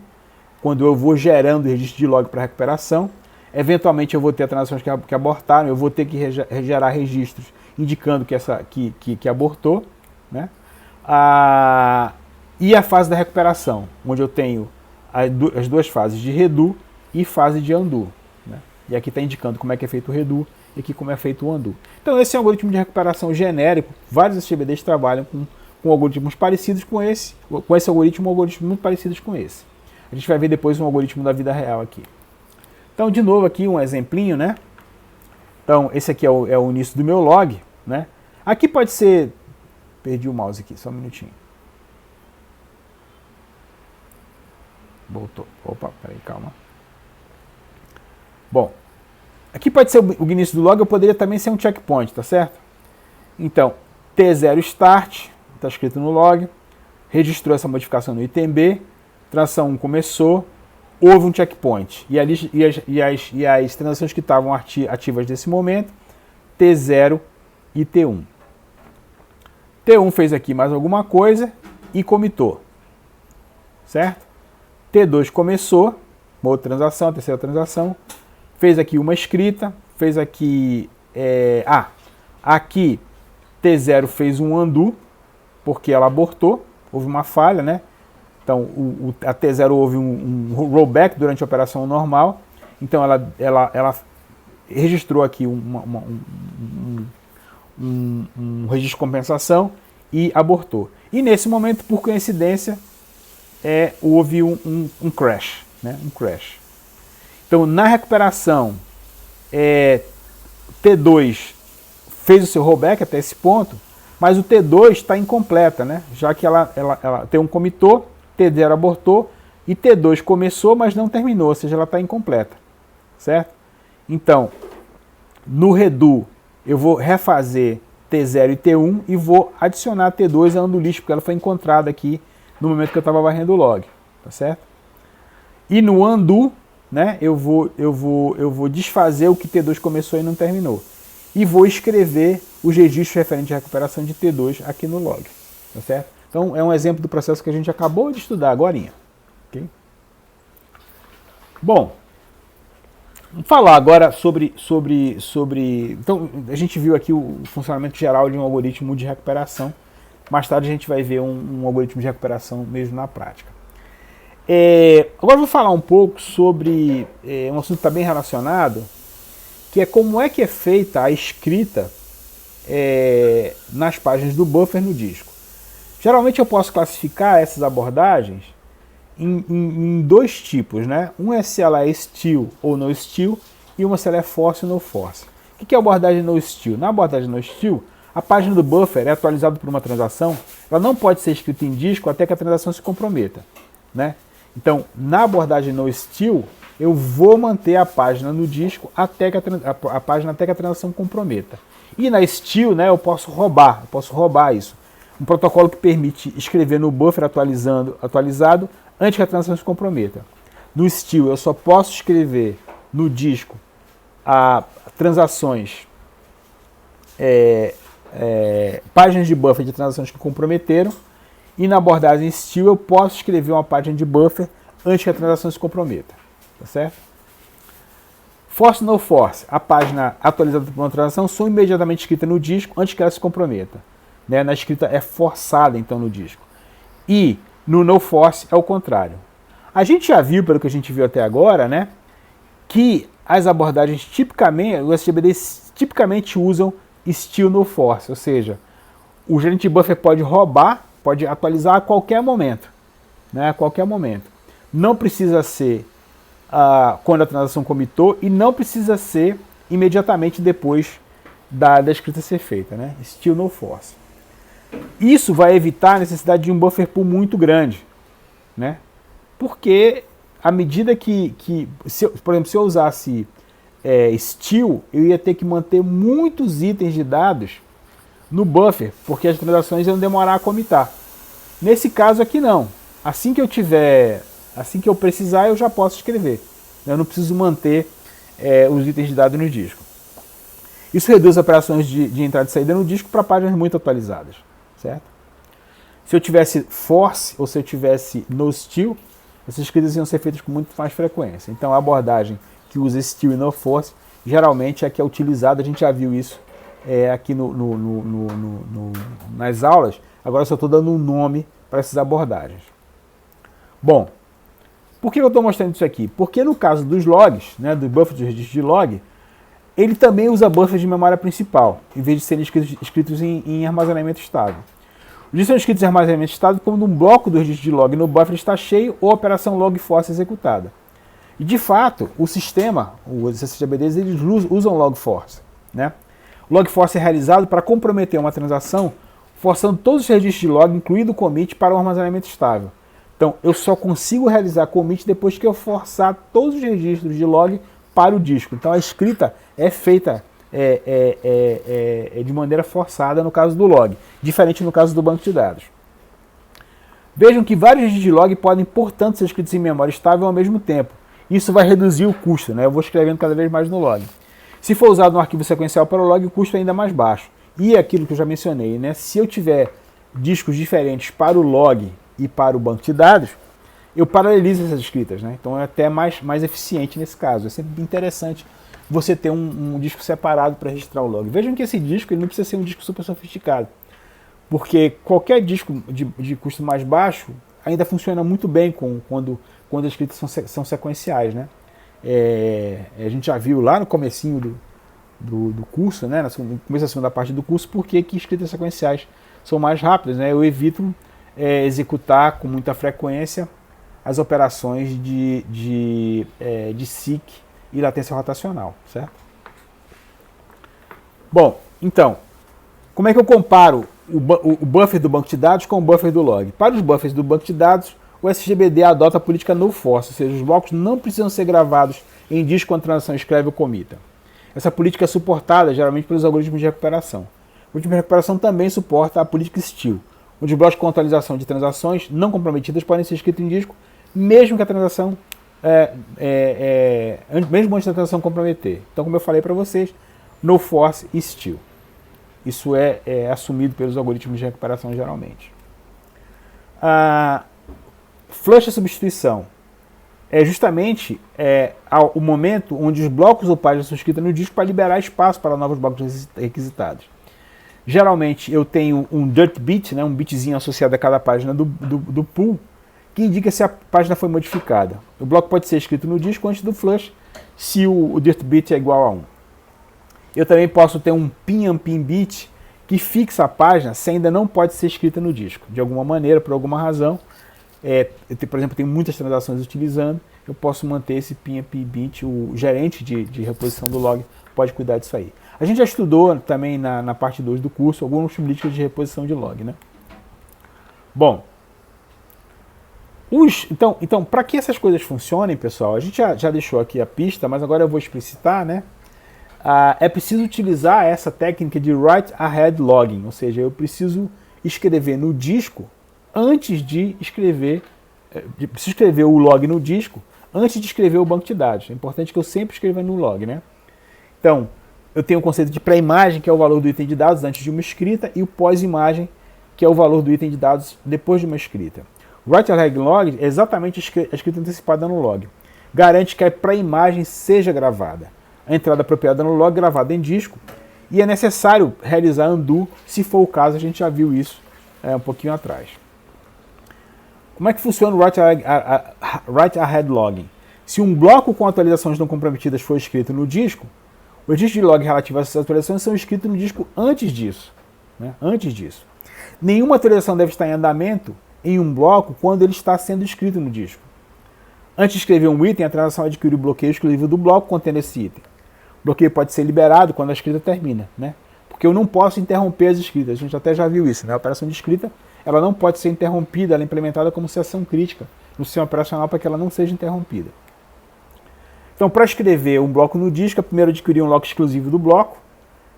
quando eu vou gerando registro de log para recuperação. Eventualmente eu vou ter transações que abortaram, eu vou ter que gerar registros indicando que abortou, né? E a fase da recuperação, onde eu tenho as duas fases de redo e fase de undo, né? E aqui está indicando como é que é feito o redo e aqui como é feito o undo. Então esse é um algoritmo de recuperação genérico. Vários SGBDs trabalham com algoritmos parecidos com esse algoritmo, algoritmos muito parecidos com esse. A gente vai ver depois um algoritmo da vida real aqui. Então, de novo aqui um exemplinho, né? Então, esse aqui é o início do meu log, né? Aqui pode ser... Perdi o mouse aqui, só um minutinho. Voltou. Opa, peraí, calma. Bom, aqui pode ser o início do log, eu poderia também ser um checkpoint, tá certo? Então, T0 start, está escrito no log, registrou essa modificação no item B, transação 1 começou, houve um checkpoint. E as transações que estavam ativas nesse momento, T0 e T1. T1 fez aqui mais alguma coisa e commitou, certo? T2 começou, uma outra transação, a terceira transação, fez aqui uma escrita, fez aqui... aqui T0 fez um undo, porque ela abortou, houve uma falha, né? Então, a T0 houve um rollback durante a operação normal, então ela registrou aqui um registro de compensação e abortou. E nesse momento, por coincidência, houve um crash, né? Um crash. Então, na recuperação, T2 fez o seu rollback até esse ponto, mas o T2 está incompleta, né? Já que ela T1 commitou, T0 abortou e T2 começou, mas não terminou, ou seja, ela está incompleta, certo? Então, no redo, eu vou refazer T0 e T1 e vou adicionar T2 a undo list, porque ela foi encontrada aqui no momento que eu estava varrendo o log, tá certo? E no undo, né, eu vou desfazer o que T2 começou e não terminou. E vou escrever os registros referentes à recuperação de T2 aqui no log, tá certo? Então, é um exemplo do processo que a gente acabou de estudar agorinha. Okay? Bom, vamos falar agora sobre... Então, a gente viu aqui o funcionamento geral de um algoritmo de recuperação. Mais tarde a gente vai ver um algoritmo de recuperação mesmo na prática. Agora eu vou falar um pouco sobre um assunto que está bem relacionado, que é como é que é feita a escrita nas páginas do buffer no disco. Geralmente eu posso classificar essas abordagens em dois tipos, né? Um é se ela é steal ou no steal, e uma se ela é force ou no force. O que é a abordagem no steal? Na abordagem no steal, a página do buffer é atualizada por uma transação, ela não pode ser escrita em disco até que a transação se comprometa, né? Então, na abordagem no steal, eu vou manter a página no disco até que a transação comprometa. E na steal, né, eu posso roubar isso. Um protocolo que permite escrever no buffer atualizado antes que a transação se comprometa. No steal, eu só posso escrever no disco transações páginas de buffer de transações que comprometeram, e na abordagem Steal eu posso escrever uma página de buffer antes que a transação se comprometa. Tá certo? Force no force, a página atualizada por uma transação são imediatamente escritas no disco antes que ela se comprometa. Né? Na escrita é forçada então no disco. E no no force é o contrário. A gente já viu, pelo que a gente viu até agora, né, que as abordagens tipicamente, os SGBDs tipicamente usam Steal no force, ou seja, o gerente de buffer pode roubar, pode atualizar a qualquer momento. Né, a qualquer momento. Não precisa ser quando a transação comitou e não precisa ser imediatamente depois da escrita ser feita. Né? Steal no force. Isso vai evitar a necessidade de um buffer pool muito grande. Né? Porque à medida por exemplo, se eu usasse Steal, eu ia ter que manter muitos itens de dados no buffer, porque as transações iam demorar a comitar. Nesse caso aqui não. Assim que eu precisar, eu já posso escrever. Eu não preciso manter os itens de dados no disco. Isso reduz operações de entrada e saída no disco para páginas muito atualizadas. Certo? Se eu tivesse force ou se eu tivesse no Steal, essas escritas iam ser feitas com muito mais frequência. Então a abordagem que usa Steal e no force geralmente é a que é utilizada. A gente já viu isso aqui nas aulas. Agora eu só estou dando um nome para essas abordagens. Bom, por que eu estou mostrando isso aqui? Porque no caso dos logs, né, do buffer de registro de log, ele também usa buffers de memória principal, em vez de serem escritos em armazenamento estável. Os discos são escritos em armazenamento estável quando um bloco do registro de log no buffer está cheio ou a operação log force executada. E de fato, o sistema, os SGBDs, eles usam log force. Né? O log force é realizado para comprometer uma transação, forçando todos os registros de log, incluindo o commit, para um armazenamento estável. Então, eu só consigo realizar commit depois que eu forçar todos os registros de log para o disco. Então, a escrita é feita de maneira forçada no caso do log, diferente no caso do banco de dados. Vejam que vários registros de log podem, portanto, ser escritos em memória estável ao mesmo tempo. Isso vai reduzir o custo, né? Eu vou escrevendo cada vez mais no log. Se for usado um arquivo sequencial para o log, o custo é ainda mais baixo. E aquilo que eu já mencionei, né? Se eu tiver discos diferentes para o log e para o banco de dados, eu paralelizo essas escritas, né? Então é até mais eficiente nesse caso. É sempre interessante você ter um disco separado para registrar o log. Vejam que esse disco ele não precisa ser um disco super sofisticado, porque qualquer disco de custo mais baixo ainda funciona muito bem quando as escritas são sequenciais, né? A gente já viu lá no comecinho do curso, né? No começo da segunda parte do curso, por que escritas sequenciais são mais rápidas, né? Eu evito executar com muita frequência as operações de seek e latência rotacional, certo? Bom, então, como é que eu comparo o buffer do banco de dados com o buffer do log? Para os buffers do banco de dados, o SGBD adota a política no force, ou seja, os blocos não precisam ser gravados em disco quando a transação escreve ou comita. Essa política é suportada geralmente pelos algoritmos de recuperação. O algoritmo de recuperação também suporta a política Steal, onde os blocos com atualização de transações não comprometidas podem ser escritos em disco, mesmo que a transação mesmo antes da transação comprometer. Então, como eu falei para vocês, no force e Steal. Isso é assumido pelos algoritmos de recuperação geralmente. Flush a substituição é justamente o momento onde os blocos ou páginas são escritas no disco para liberar espaço para novos blocos requisitados. Geralmente eu tenho um dirt bit, né, um bitzinho associado a cada página do pool, que indica se a página foi modificada. O bloco pode ser escrito no disco antes do flush, se o dirt bit é igual a 1. Eu também posso ter um pin bit que fixa a página se ainda não pode ser escrita no disco. De alguma maneira, por alguma razão, por exemplo, tem muitas transações utilizando, eu posso manter esse pin bit, o gerente de reposição do log pode cuidar disso aí. A gente já estudou também na parte 2 do curso algumas políticas de reposição de log, né? Bom, então para que essas coisas funcionem, pessoal, a gente já deixou aqui a pista, mas agora eu vou explicitar, né? É preciso utilizar essa técnica de write ahead logging, ou seja, eu preciso escrever no disco antes de escrever, preciso escrever o log no disco antes de escrever o banco de dados. É importante que eu sempre escreva no log, né? Então, eu tenho o conceito de pré-imagem, que é o valor do item de dados antes de uma escrita, e o pós-imagem, que é o valor do item de dados depois de uma escrita. Write-ahead log é exatamente a escrita antecipada no log. Garante que a pré-imagem seja gravada. A entrada apropriada no log gravada em disco, e é necessário realizar undo, se for o caso, a gente já viu isso um pouquinho atrás. Como é que funciona o write-ahead logging? Se um bloco com atualizações não comprometidas for escrito no disco, os registros de log relativos a essas atualizações são escritos no disco antes disso. Antes disso. Nenhuma atualização deve estar em andamento em um bloco quando ele está sendo escrito no disco. Antes de escrever um item, a transação adquire o bloqueio exclusivo do bloco contendo esse item. O bloqueio pode ser liberado quando a escrita termina, porque eu não posso interromper as escritas. A gente até já viu isso. A operação de escrita ela não pode ser interrompida, ela é implementada como seção crítica no sistema operacional para que ela não seja interrompida. Então, para escrever um bloco no disco, é primeiro adquirir um lock exclusivo do bloco,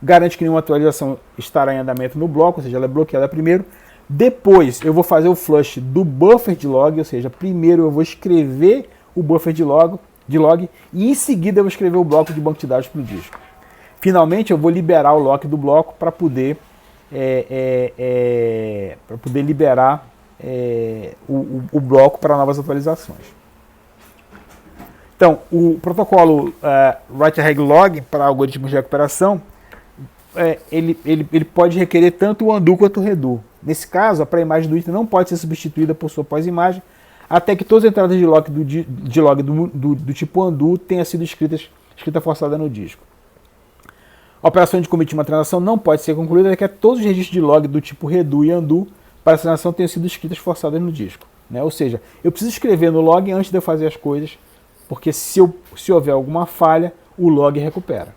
garante que nenhuma atualização estará em andamento no bloco, ou seja, ela é bloqueada primeiro. Depois, eu vou fazer o flush do buffer de log, ou seja, primeiro eu vou escrever o buffer de log e em seguida eu vou escrever o bloco de banco de dados para o disco. Finalmente, eu vou liberar o lock do bloco para poder liberar o bloco para novas atualizações. Então, o protocolo write-ahead log para algoritmos de recuperação, ele pode requerer tanto o undo quanto o redo. Nesse caso, a pré-imagem do item não pode ser substituída por sua pós-imagem até que todas as entradas de log do tipo undo tenham sido escrita forçada no disco. A operação de commit de uma transação não pode ser concluída até que todos os registros de log do tipo redo e undo para a transação tenham sido escritas forçadas no disco. Ou seja, eu preciso escrever no log antes de eu fazer as coisas, porque se houver alguma falha, o log recupera.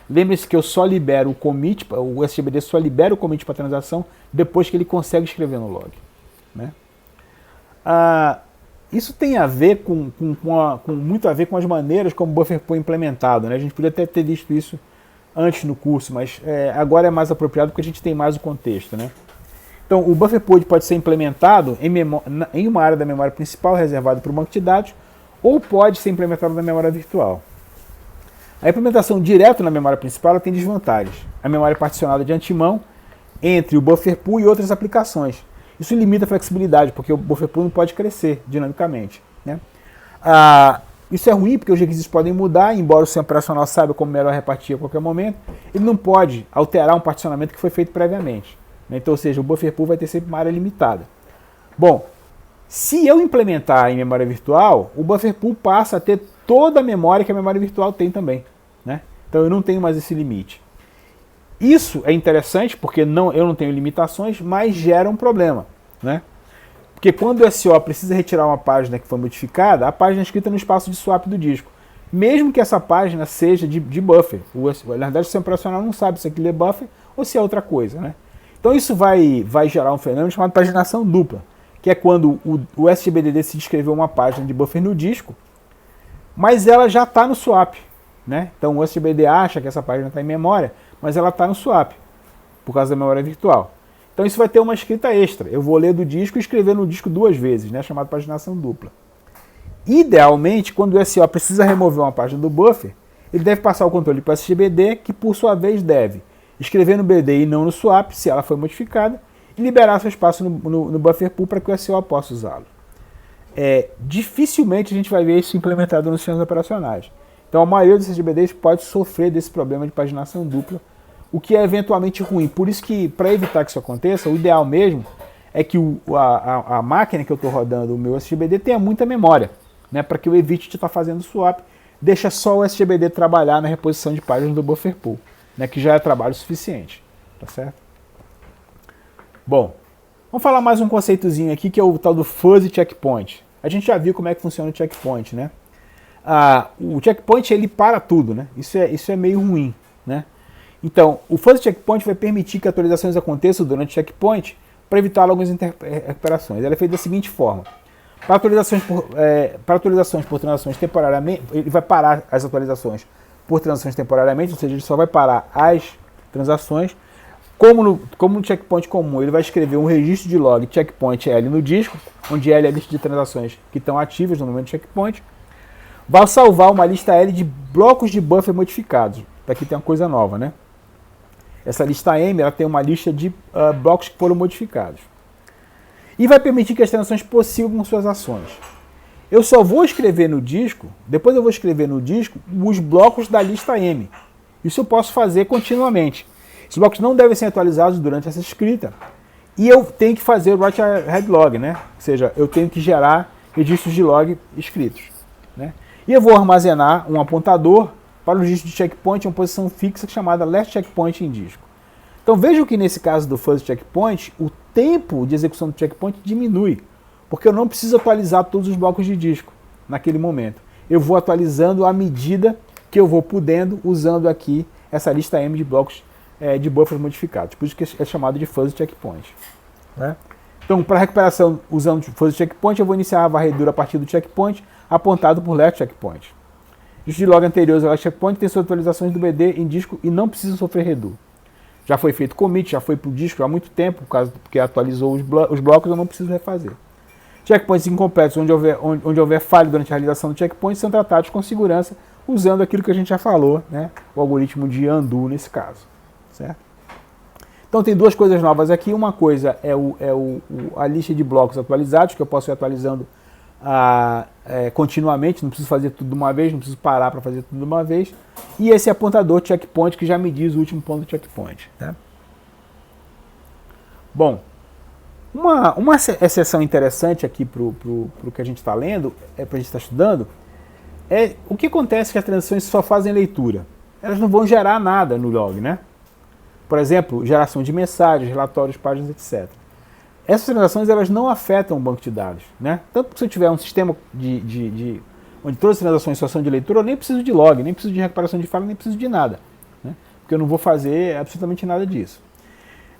Lembre-se que eu só libero o commit, o SGBD só libera o commit para a transação depois que ele consegue escrever no log. Isso tem a ver muito a ver com as maneiras como o buffer pool é implementado. A gente podia até ter visto isso antes no curso, mas agora é mais apropriado porque a gente tem mais o contexto. Então, o buffer pool pode ser implementado em uma área da memória principal reservada para o banco de dados, ou pode ser implementado na memória virtual. A implementação direto na memória principal tem desvantagens. A memória é particionada de antemão entre o buffer pool e outras aplicações. Isso limita a flexibilidade, porque o buffer pool não pode crescer dinamicamente. Isso é ruim porque os requisitos podem mudar, embora o sistema operacional saiba como melhor repartir a qualquer momento, ele não pode alterar um particionamento que foi feito previamente. Então, ou seja, o buffer pool vai ter sempre uma área limitada. Bom, se eu implementar em memória virtual, o buffer pool passa a ter toda a memória que a memória virtual tem também. Então eu não tenho mais esse limite. Isso é interessante porque eu não tenho limitações, mas gera um problema. Porque quando o SO precisa retirar uma página que foi modificada, a página é escrita no espaço de swap do disco. Mesmo que essa página seja de buffer. Na verdade, o sistema operacional não sabe se aquilo é buffer ou se é outra coisa. Então isso vai gerar um fenômeno chamado paginação dupla, que é quando o SGBD decide escrever uma página de buffer no disco, mas ela já está no swap. Então o SGBD acha que essa página está em memória, mas ela está no swap, por causa da memória virtual. Então isso vai ter uma escrita extra. Eu vou ler do disco e escrever no disco duas vezes, chamada paginação dupla. Idealmente, quando o SO precisa remover uma página do buffer, ele deve passar o controle para o SGBD, que por sua vez deve escrever no BD e não no swap, se ela foi modificada, e liberar seu espaço no buffer pool para que o SO possa usá-lo. Dificilmente a gente vai ver isso implementado nos sistemas operacionais. Então a maioria dos SGBDs pode sofrer desse problema de paginação dupla, o que é eventualmente ruim. Por isso que, para evitar que isso aconteça, o ideal mesmo é que a máquina que eu estou rodando, o meu SGBD, tenha muita memória, para que eu evite de estar fazendo swap. Deixa só o SGBD trabalhar na reposição de páginas do buffer pool, que já é trabalho suficiente. Tá certo? Bom, vamos falar mais um conceitozinho aqui, que é o tal do fuzzy checkpoint. A gente já viu como é que funciona o checkpoint, o checkpoint ele para tudo, Isso é meio ruim, Então, o fuzzy checkpoint vai permitir que atualizações aconteçam durante o checkpoint para evitar algumas recuperações. Ela é feita da seguinte forma: para atualizações por transações temporariamente, ele vai parar as atualizações por transações temporariamente, ou seja, ele só vai parar as transações. Como no checkpoint comum, ele vai escrever um registro de log checkpoint L no disco, onde L é a lista de transações que estão ativas no momento do checkpoint. Vai salvar uma lista L de blocos de buffer modificados. Aqui tem uma coisa nova, né? Essa lista M, ela tem uma lista de blocos que foram modificados. E vai permitir que as transações prossigam suas ações. Eu só vou escrever no disco, depois eu vou escrever no disco os blocos da lista M. Isso eu posso fazer continuamente. Esses blocos não devem ser atualizados durante essa escrita. E eu tenho que fazer o write ahead log, né? Ou seja, eu tenho que gerar registros de log escritos, né? E eu vou armazenar um apontador para o registro de checkpoint em uma posição fixa chamada last checkpoint em disco. Então vejam que nesse caso do fuzzy checkpoint, o tempo de execução do checkpoint diminui, porque eu não preciso atualizar todos os blocos de disco naquele momento. Eu vou atualizando à medida que eu vou podendo, usando aqui essa lista M de blocos de buffers modificados. Por isso que é chamado de fuzzy checkpoint, né? Então, para recuperação usando o fuzzy checkpoint, eu vou iniciar a varredura a partir do checkpoint apontado por last checkpoint. Os de log anteriores ao last checkpoint têm suas atualizações do BD em disco e não precisam sofrer redo. Já foi feito commit, já foi para o disco há muito tempo, porque atualizou os blocos, eu não preciso refazer. Checkpoints incompletos, onde houver falha durante a realização do checkpoint, são tratados com segurança, usando aquilo que a gente já falou, né? O algoritmo de undo nesse caso. Certo? Então tem duas coisas novas aqui. Uma coisa é a lista de blocos atualizados, que eu posso ir atualizando continuamente, não preciso fazer tudo de uma vez, não preciso parar para fazer tudo de uma vez. E esse apontador checkpoint que já me diz o último ponto do checkpoint. Né? Bom, uma exceção interessante aqui para o que a gente está lendo, para a gente estar estudando, é o que acontece que as transações só fazem leitura. Elas não vão gerar nada no log, né? Por exemplo, geração de mensagens, relatórios, páginas, etc. Essas transações elas não afetam o banco de dados, né? Tanto que se eu tiver um sistema onde todas as transações só são de leitura, eu nem preciso de log, nem preciso de recuperação de fala, nem preciso de nada, né? Porque eu não vou fazer absolutamente nada disso.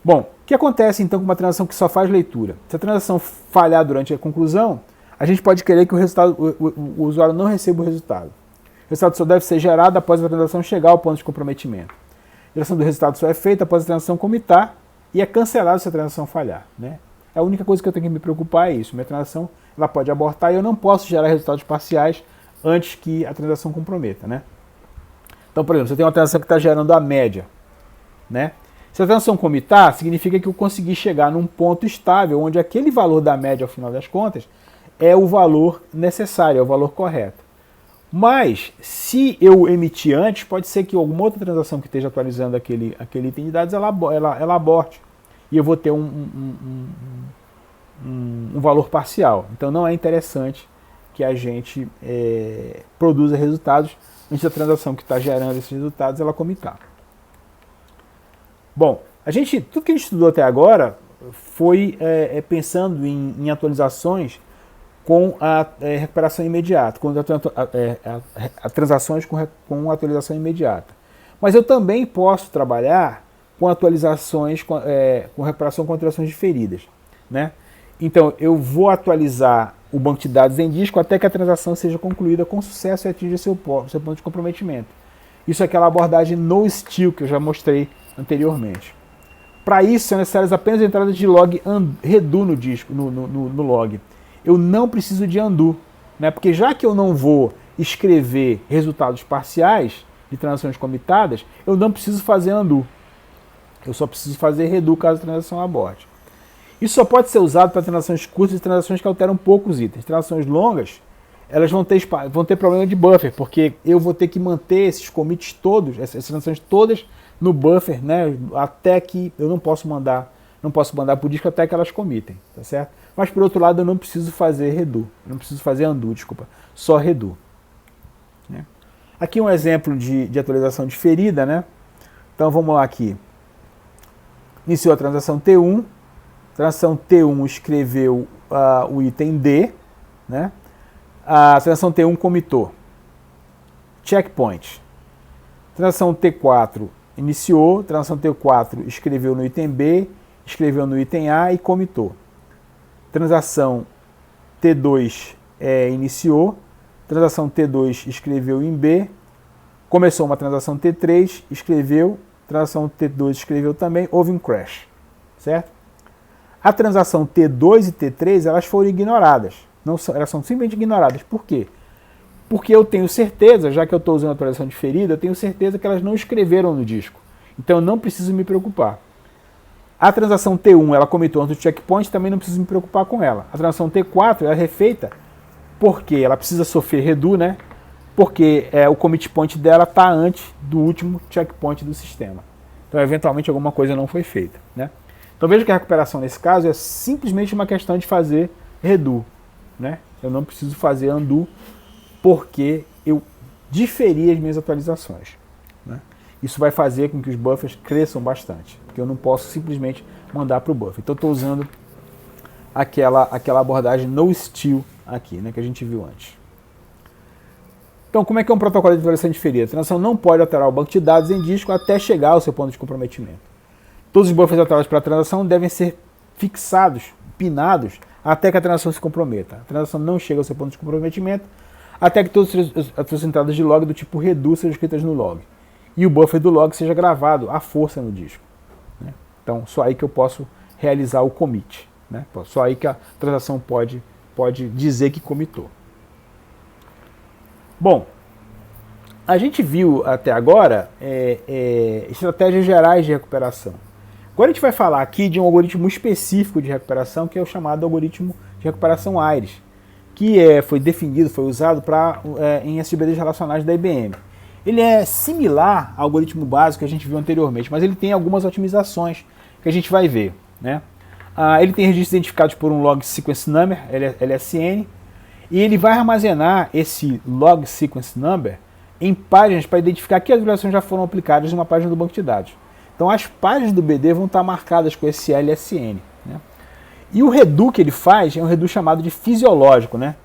Bom, o que acontece então com uma transação que só faz leitura? Se a transação falhar durante a conclusão, a gente pode querer que o usuário não receba o resultado. O resultado só deve ser gerado após a transação chegar ao ponto de comprometimento. A geração do resultado só é feita após a transação commitar e é cancelada se a transação falhar, né? A única coisa que eu tenho que me preocupar é isso. Minha transação ela pode abortar e eu não posso gerar resultados parciais antes que a transação comprometa, né? Então, por exemplo, se eu tenho uma transação que está gerando a média, né? Se a transação commitar, significa que eu consegui chegar num ponto estável onde aquele valor da média, ao final das contas, é o valor necessário, é o valor correto. Mas, se eu emitir antes, pode ser que alguma outra transação que esteja atualizando aquele item de dados, ela aborte. E eu vou ter um valor parcial. Então não é interessante que a gente produza resultados antes da transação que está gerando esses resultados, ela commitar. Bom, tudo que a gente estudou até agora foi pensando em atualizações com a recuperação imediata, com transações com atualização imediata. Mas eu também posso trabalhar com atualizações, com recuperação com atualizações diferidas, né? Então, eu vou atualizar o banco de dados em disco até que a transação seja concluída com sucesso e atinja seu ponto de comprometimento. Isso é aquela abordagem no steal que eu já mostrei anteriormente. Para isso, são necessárias apenas entradas de log redo no disco, no log. Eu não preciso de undo, né? Porque já que eu não vou escrever resultados parciais de transações commitadas, eu não preciso fazer undo. Eu só preciso fazer redo caso a transação aborte. Isso só pode ser usado para transações curtas e transações que alteram poucos itens. Transações longas, elas vão ter problema de buffer, porque eu vou ter que manter esses commits todos, essas transações todas no buffer, né? Até que eu não posso mandar para o disco até que elas commitem, tá certo? Mas por outro lado eu não preciso fazer redo, não preciso fazer undo, desculpa, só redo. Né? Aqui um exemplo de atualização diferida, né? Então vamos lá aqui. Iniciou a transação T1, transação T1 escreveu o item D, né? A transação T1 commitou. Checkpoint. Transação T4 iniciou, transação T4 escreveu no item B, escreveu no item A e commitou. Transação T2 iniciou, transação T2 escreveu em B, começou uma transação T3, escreveu, transação T2 escreveu também, houve um crash, certo? A transação T2 e T3 elas foram ignoradas, elas são simplesmente ignoradas. Por quê? Porque eu tenho certeza, já que eu estou usando a atualização diferida, eu tenho certeza que elas não escreveram no disco. Então eu não preciso me preocupar. A transação T1, ela comitou antes do checkpoint, também não preciso me preocupar com ela. A transação T4, ela é refeita porque ela precisa sofrer redo, né? Porque o commit point dela está antes do último checkpoint do sistema. Então, eventualmente, alguma coisa não foi feita, né? Então, veja que a recuperação, nesse caso, é simplesmente uma questão de fazer redo, né? Eu não preciso fazer undo porque eu diferi as minhas atualizações, né? Isso vai fazer com que os buffers cresçam bastante, porque eu não posso simplesmente mandar para o buffer. Então, estou usando aquela abordagem no steal aqui, né, que a gente viu antes. Então, como é que é um protocolo de atualização diferida? A transação não pode alterar o banco de dados em disco até chegar ao seu ponto de comprometimento. Todos os buffers alterados pela transação devem ser fixados, pinados, até que a transação se comprometa. A transação não chega ao seu ponto de comprometimento até que todas as suas entradas de log do tipo redo sejam escritas no log. E o buffer do log seja gravado à força no disco, né? Então, só aí que eu posso realizar o commit, né? Só aí que a transação pode dizer que commitou. Bom, a gente viu até agora estratégias gerais de recuperação. Agora a gente vai falar aqui de um algoritmo específico de recuperação, que é o chamado algoritmo de recuperação IRIS, que foi definido, foi usado em SGBDs relacionais da IBM. Ele é similar ao algoritmo básico que a gente viu anteriormente, mas ele tem algumas otimizações que a gente vai ver, né? Ele tem registros identificados por um log sequence number, LSN, e ele vai armazenar esse log sequence number em páginas para identificar que as violações já foram aplicadas numa página do banco de dados. Então as páginas do BD vão estar marcadas com esse LSN, né? E o redo que ele faz é um redo chamado de fisiológico, né?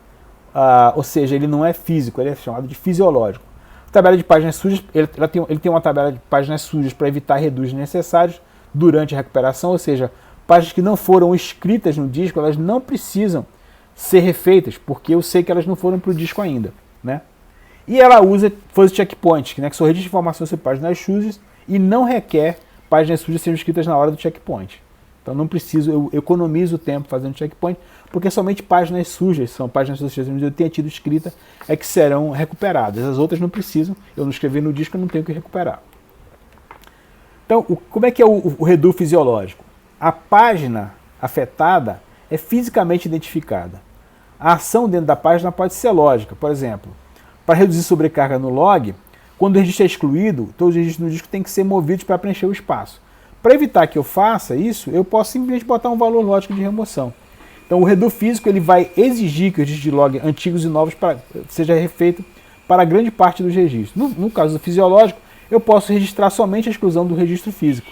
Ou seja, ele não é físico, ele é chamado de fisiológico. A tabela de páginas sujas, ele tem uma tabela de páginas sujas para evitar redos necessários durante a recuperação, ou seja, páginas que não foram escritas no disco, elas não precisam ser refeitas, porque eu sei que elas não foram para o disco ainda, né? E ela usa fuzzy checkpoints, né, que são registros de informações sobre páginas sujas e não requer páginas sujas sejam escritas na hora do checkpoint. Então não preciso, eu economizo tempo fazendo checkpoint, porque somente páginas sujas, são páginas sujas onde eu tenha tido escrita, é que serão recuperadas. As outras não precisam, eu não escrevi no disco, eu não tenho que recuperar. Então, como é que é o redo fisiológico? A página afetada é fisicamente identificada. A ação dentro da página pode ser lógica. Por exemplo, para reduzir sobrecarga no log, quando o registro é excluído, todos os registros no disco têm que ser movidos para preencher o espaço. Para evitar que eu faça isso, eu posso simplesmente botar um valor lógico de remoção. Então o redo físico ele vai exigir que o registro de log antigos e novos seja refeito para grande parte dos registros. No caso do fisiológico, eu posso registrar somente a exclusão do registro físico,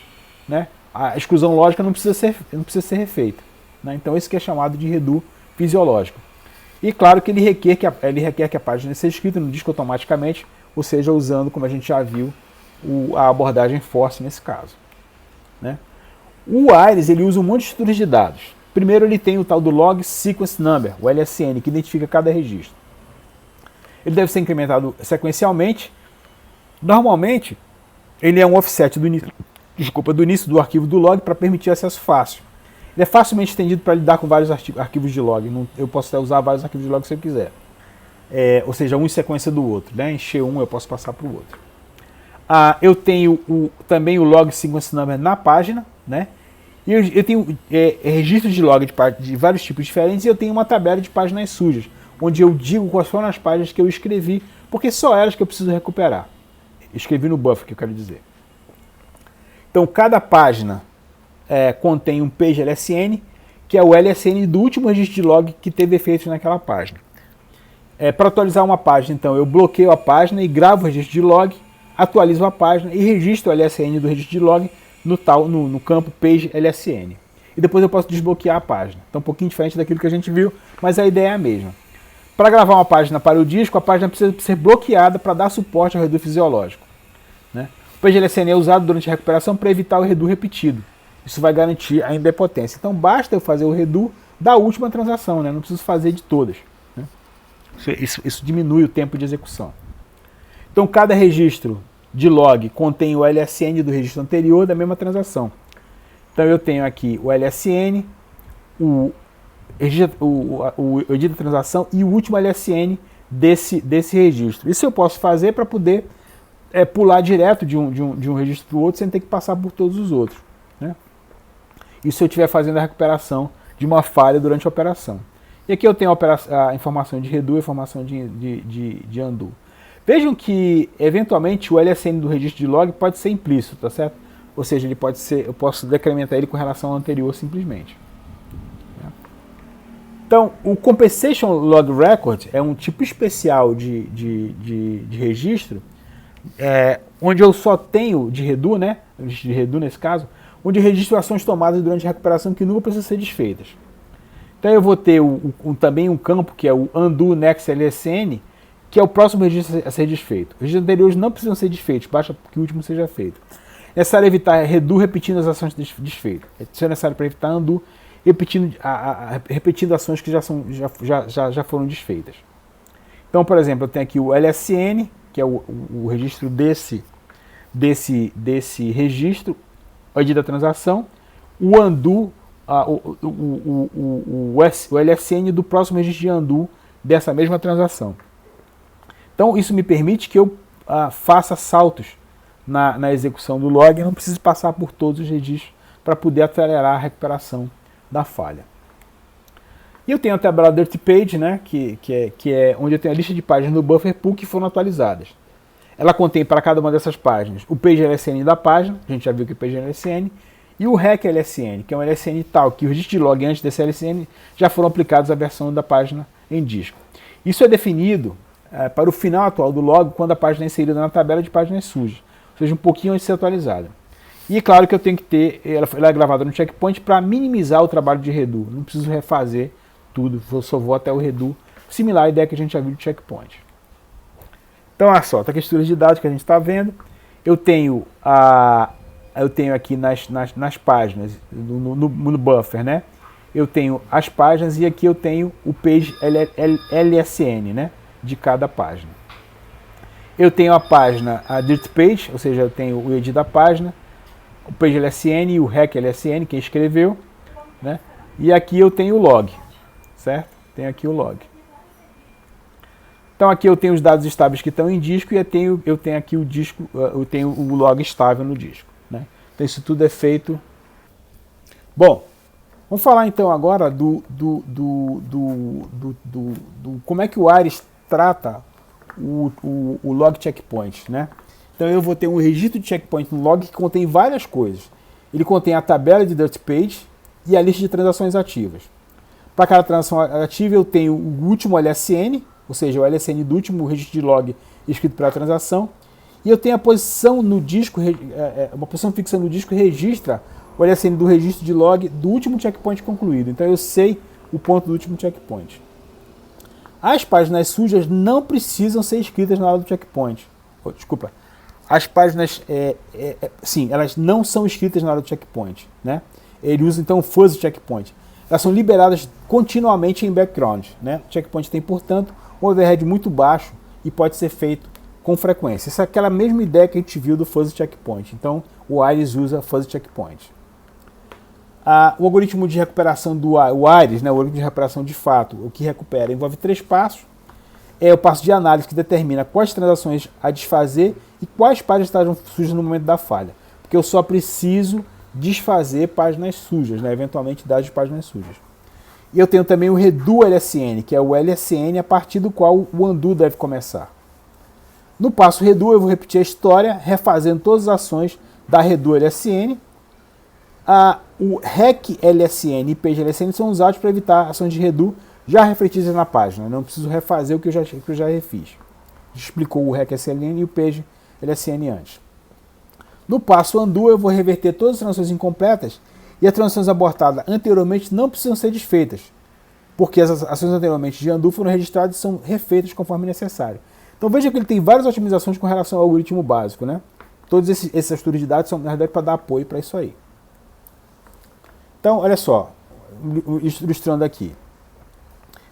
né? A exclusão lógica não precisa ser refeita, né? Então esse que é chamado de redo fisiológico. E claro que ele requer que a página seja escrita no disco automaticamente, ou seja, usando, como a gente já viu, a abordagem force nesse caso, né? O IRIS ele usa um monte de estruturas de dados. Primeiro ele tem o tal do Log Sequence Number, o LSN, que identifica cada registro. Ele deve ser incrementado sequencialmente. Normalmente, ele é um offset do início do arquivo do log para permitir acesso fácil. Ele é facilmente estendido para lidar com vários arquivos de log. Eu posso até usar vários arquivos de log se eu quiser. Ou seja, um em sequência do outro, né? Encher um, eu posso passar para o outro. Eu tenho também o Log Sequence Number na página, né? E eu tenho registros de log de vários tipos diferentes, e eu tenho uma tabela de páginas sujas, onde eu digo quais foram as páginas que eu escrevi, porque só elas que eu preciso recuperar. Escrevi no buffer, que eu quero dizer. Então, cada página contém um page LSN, que é o LSN do último registro de log que teve efeitos naquela página. Para atualizar uma página, então, eu bloqueio a página e gravo o registro de log, atualizo a página e registro o LSN do registro de log no campo page LSN. E depois eu posso desbloquear a página. Então, um pouquinho diferente daquilo que a gente viu, mas a ideia é a mesma. Para gravar uma página para o disco, a página precisa ser bloqueada para dar suporte ao redo fisiológico, né? O page LSN é usado durante a recuperação para evitar o redo repetido. Isso vai garantir a idempotência. Então, basta eu fazer o redo da última transação, né? Não preciso fazer de todas, né? Isso diminui o tempo de execução. Então, cada registro de log contém o LSN do registro anterior da mesma transação. Então eu tenho aqui o LSN, o ID da transação e o último LSN desse registro. Isso eu posso fazer para poder pular direto de um registro para o outro sem ter que passar por todos os outros, né? Isso se eu estiver fazendo a recuperação de uma falha durante a operação. E aqui eu tenho a informação de redo e a informação de undo. Vejam que, eventualmente, o LSN do registro de log pode ser implícito, tá certo? Ou seja, ele pode ser, eu posso decrementar ele com relação ao anterior simplesmente. Então, o Compensation Log Record é um tipo especial de registro, onde eu só tenho de redo, né? De redo nesse caso, onde registro ações tomadas durante a recuperação que nunca precisam ser desfeitas. Então eu vou ter também um campo que é o undo next LSN, que é o próximo registro a ser desfeito. Os registros anteriores não precisam ser desfeitos, basta que o último seja feito. É necessário evitar redo repetindo as ações desfeitas. Isso é necessário para evitar undo repetindo ações que já foram desfeitas. Então, por exemplo, eu tenho aqui o LSN, que é o registro desse registro, o ID da transação, o undo, o LSN do próximo registro de undo dessa mesma transação. Então, isso me permite que eu faça saltos na execução do log e não preciso passar por todos os registros para poder acelerar a recuperação da falha. E eu tenho a tabela Dirty Page, né, que é onde eu tenho a lista de páginas do buffer pool que foram atualizadas. Ela contém para cada uma dessas páginas o page LSN da página, a gente já viu que é o page LSN, e o REC LSN, que é um LSN tal, que o registro de log antes desse LSN já foram aplicados à versão da página em disco. Isso é definido para o final atual do log, quando a página é inserida na tabela de páginas sujas, ou seja, um pouquinho antes de ser atualizada. E claro que eu tenho que ter, ela é gravada no checkpoint para minimizar o trabalho de redo. Não preciso refazer tudo, eu só vou até o redo, similar à ideia que a gente já viu de checkpoint. Então, olha só, tá aqui a estrutura de dados que a gente está vendo. Eu tenho aqui nas páginas, no buffer, né? Eu tenho as páginas e aqui eu tenho o page LSN, né? De cada página. Eu tenho a página, a Dirty Page, ou seja, eu tenho o ID da página, o page LSN e o REC LSN, quem escreveu, né? E aqui eu tenho o log, certo? Tenho aqui o log. Então aqui eu tenho os dados estáveis que estão em disco e eu tenho aqui o disco, eu tenho o log estável no disco, né? Então isso tudo é feito. Bom, vamos falar então agora do como é que o Ares trata o log checkpoint, né? Então eu vou ter um registro de checkpoint no log que contém várias coisas. Ele contém a tabela de Dirty Page e a lista de transações ativas. Para cada transação ativa eu tenho o último LSN, ou seja, o LSN do último registro de log escrito para a transação, e eu tenho a posição no disco, uma posição fixa no disco registra o LSN do registro de log do último checkpoint concluído. Então eu sei o ponto do último checkpoint. As páginas sujas não precisam ser escritas na hora do checkpoint. Desculpa. As páginas, sim, elas não são escritas na hora do checkpoint, né? Ele usa então o fuzzy checkpoint. Elas são liberadas continuamente em background, né? O checkpoint tem, portanto, um overhead muito baixo e pode ser feito com frequência. Essa é aquela mesma ideia que a gente viu do fuzzy checkpoint. Então, o Ares usa fuzzy checkpoint. O algoritmo de recuperação do Ares, né, o algoritmo de recuperação de fato, o que recupera, envolve 3 passos. É o passo de análise que determina quais transações a desfazer e quais páginas estarão sujas no momento da falha. Porque eu só preciso desfazer páginas sujas, né, eventualmente dados de páginas sujas. E eu tenho também o redo LSN, que é o LSN a partir do qual o undo deve começar. No passo redo eu vou repetir a história, refazendo todas as ações da redo LSN. O REC LSN e page LSN são usados para evitar ações de redo já refletidas na página. Não preciso refazer o que eu já refiz. Explicou o REC LSN e o page LSN antes. No passo undo eu vou reverter todas as transações incompletas e as transações abortadas anteriormente não precisam ser desfeitas, porque as ações anteriormente de undo foram registradas e são refeitas conforme necessário. Então veja que ele tem várias otimizações com relação ao algoritmo básico, né? Todos esses estudos de dados são, na verdade, para dar apoio para isso aí. Então, olha só, ilustrando aqui.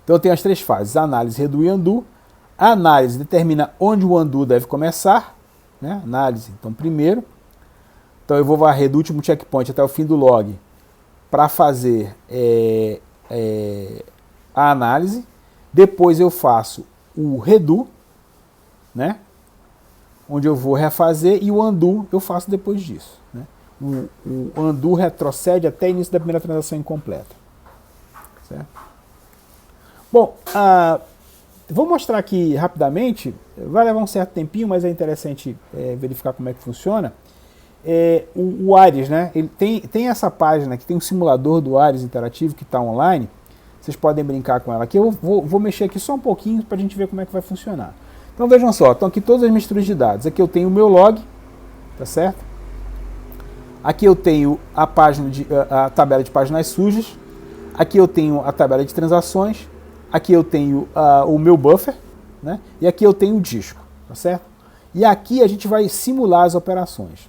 Então eu tenho as 3 fases, análise, redo e undo. A análise determina onde o undo deve começar, né? Análise, então primeiro. Então eu vou varrer do último checkpoint até o fim do log para fazer a análise. Depois eu faço o redo, né? Onde eu vou refazer, e o undo eu faço depois disso. Né? O undo retrocede até o início da primeira transação incompleta. Certo? Bom, vou mostrar aqui rapidamente, vai levar um certo tempinho, mas é interessante verificar como é que funciona. O Ares, né? Ele tem essa página que tem um simulador do Ares interativo que está online. Vocês podem brincar com ela aqui. Eu vou mexer aqui só um pouquinho para a gente ver como é que vai funcionar. Então vejam só, estão aqui todas as misturas de dados. Aqui eu tenho o meu log, tá certo? Aqui eu tenho a tabela de páginas sujas. Aqui eu tenho a tabela de transações. Aqui eu tenho o meu buffer, né? E aqui eu tenho o disco, tá certo? E aqui a gente vai simular as operações.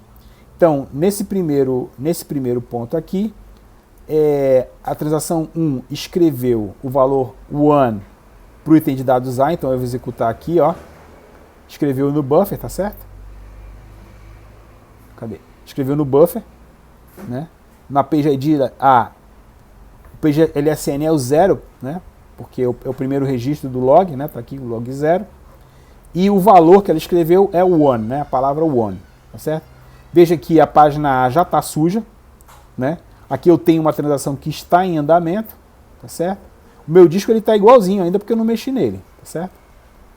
Então, nesse primeiro ponto aqui, a transação 1 escreveu o valor 1 para o item de dados A, então eu vou executar aqui, ó. Escreveu no buffer, tá certo? Cadê? Escreveu no buffer, né? Na page ID A, o page LSN é o 0, né? Porque é o primeiro registro do log, né? Tá aqui o log 0. E o valor que ela escreveu é o one, né? A palavra one, tá certo? Veja que a página A já está suja, né? Aqui eu tenho uma transação que está em andamento, tá certo? O meu disco ele está igualzinho ainda porque eu não mexi nele, tá certo?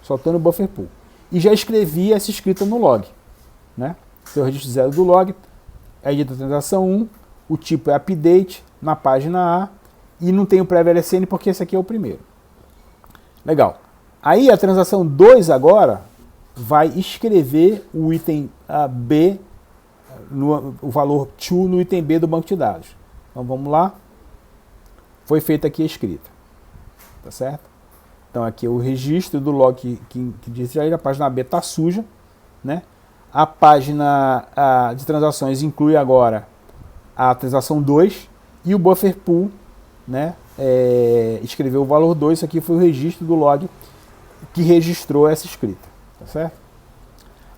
Só estou no buffer pool. E já escrevi essa escrita no log, né? Então, o registro 0 do log, a ID da transação 1, o tipo é update na página A e não tem o prévio LSN porque esse aqui é o primeiro. Legal. Aí a transação 2 agora vai escrever o item B, o valor to no item B do banco de dados. Então vamos lá. Foi feita aqui a escrita. Tá certo? Então aqui é o registro do log que diz aí, a página B está suja, né? A página de transações inclui agora a transação 2 e o buffer pool, né? Escreveu o valor 2, isso aqui foi o registro do log que registrou essa escrita, tá certo?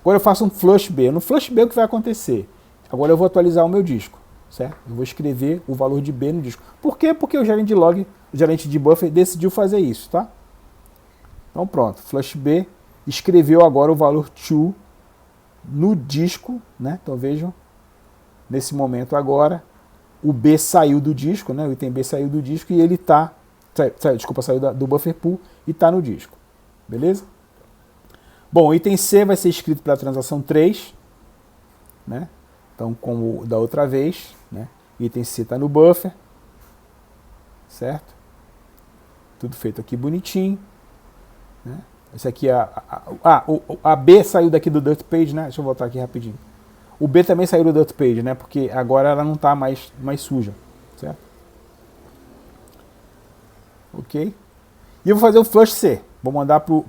Agora eu faço um flush B. No flush B o que vai acontecer? Agora eu vou atualizar o meu disco, certo? Eu vou escrever o valor de B no disco. Por quê? Porque o gerente de log, o gerente de buffer decidiu fazer isso, tá? Então pronto, flush B escreveu agora o valor to no disco, né? Então vejam, nesse momento agora, o B saiu do disco, né? O item B saiu do disco e ele está, saiu do buffer pool e está no disco, beleza? Bom, o item C vai ser escrito pela transação 3, né? Então como da outra vez, né? O item C está no buffer, certo? Tudo feito aqui bonitinho. Né? Esse aqui a B saiu daqui do Dirt Page, né? Deixa eu voltar aqui rapidinho. O B também saiu do Dirt Page, né? Porque agora ela não está mais suja, certo? Ok? E eu vou fazer o flush C. Vou mandar pro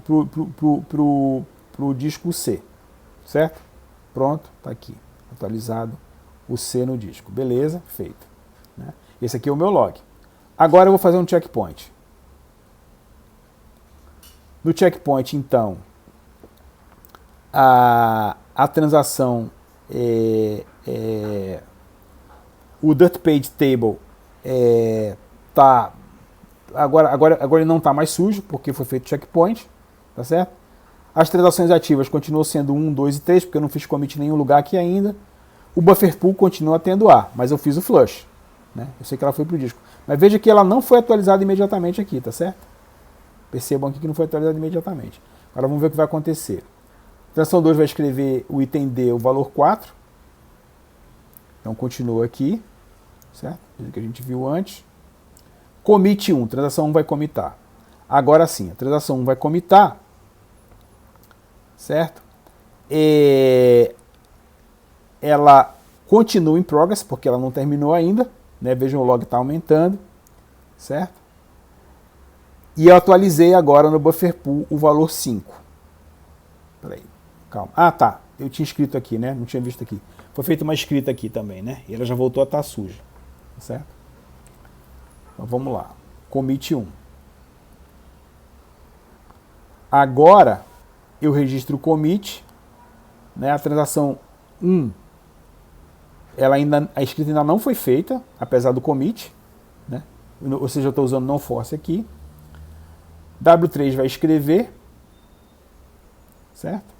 disco C, certo? Pronto, tá aqui, atualizado o C no disco. Beleza, feito. Né? Esse aqui é o meu log. Agora eu vou fazer um checkpoint. No checkpoint, então, a transação, o Dirt Page Table tá, agora ele não está mais sujo, porque foi feito checkpoint, tá certo? As transações ativas continuam sendo 1, 2 e 3, porque eu não fiz commit em nenhum lugar aqui ainda. O buffer pool continua tendo A, mas eu fiz o flush, né? Eu sei que ela foi para o disco. Mas veja que ela não foi atualizada imediatamente aqui, tá certo? Percebam aqui que não foi atualizado imediatamente. Agora vamos ver o que vai acontecer. A transação 2 vai escrever o item D, o valor 4. Então continua aqui, certo? O que a gente viu antes. Commit 1, transação 1 vai commitar. Agora sim, a transação 1 vai commitar, certo? Ela continua em progress, porque ela não terminou ainda, né? Vejam, o log está aumentando, certo? E eu atualizei agora no buffer pool o valor 5. Peraí, calma. Ah, tá. Eu tinha escrito aqui, né? Não tinha visto aqui. Foi feita uma escrita aqui também, né? E ela já voltou a estar suja. Certo? Então vamos lá. Commit 1. Agora eu registro o commit, né? A transação 1, a escrita ainda não foi feita, apesar do commit, né? Ou seja, eu estou usando não force aqui. W3 vai escrever, certo?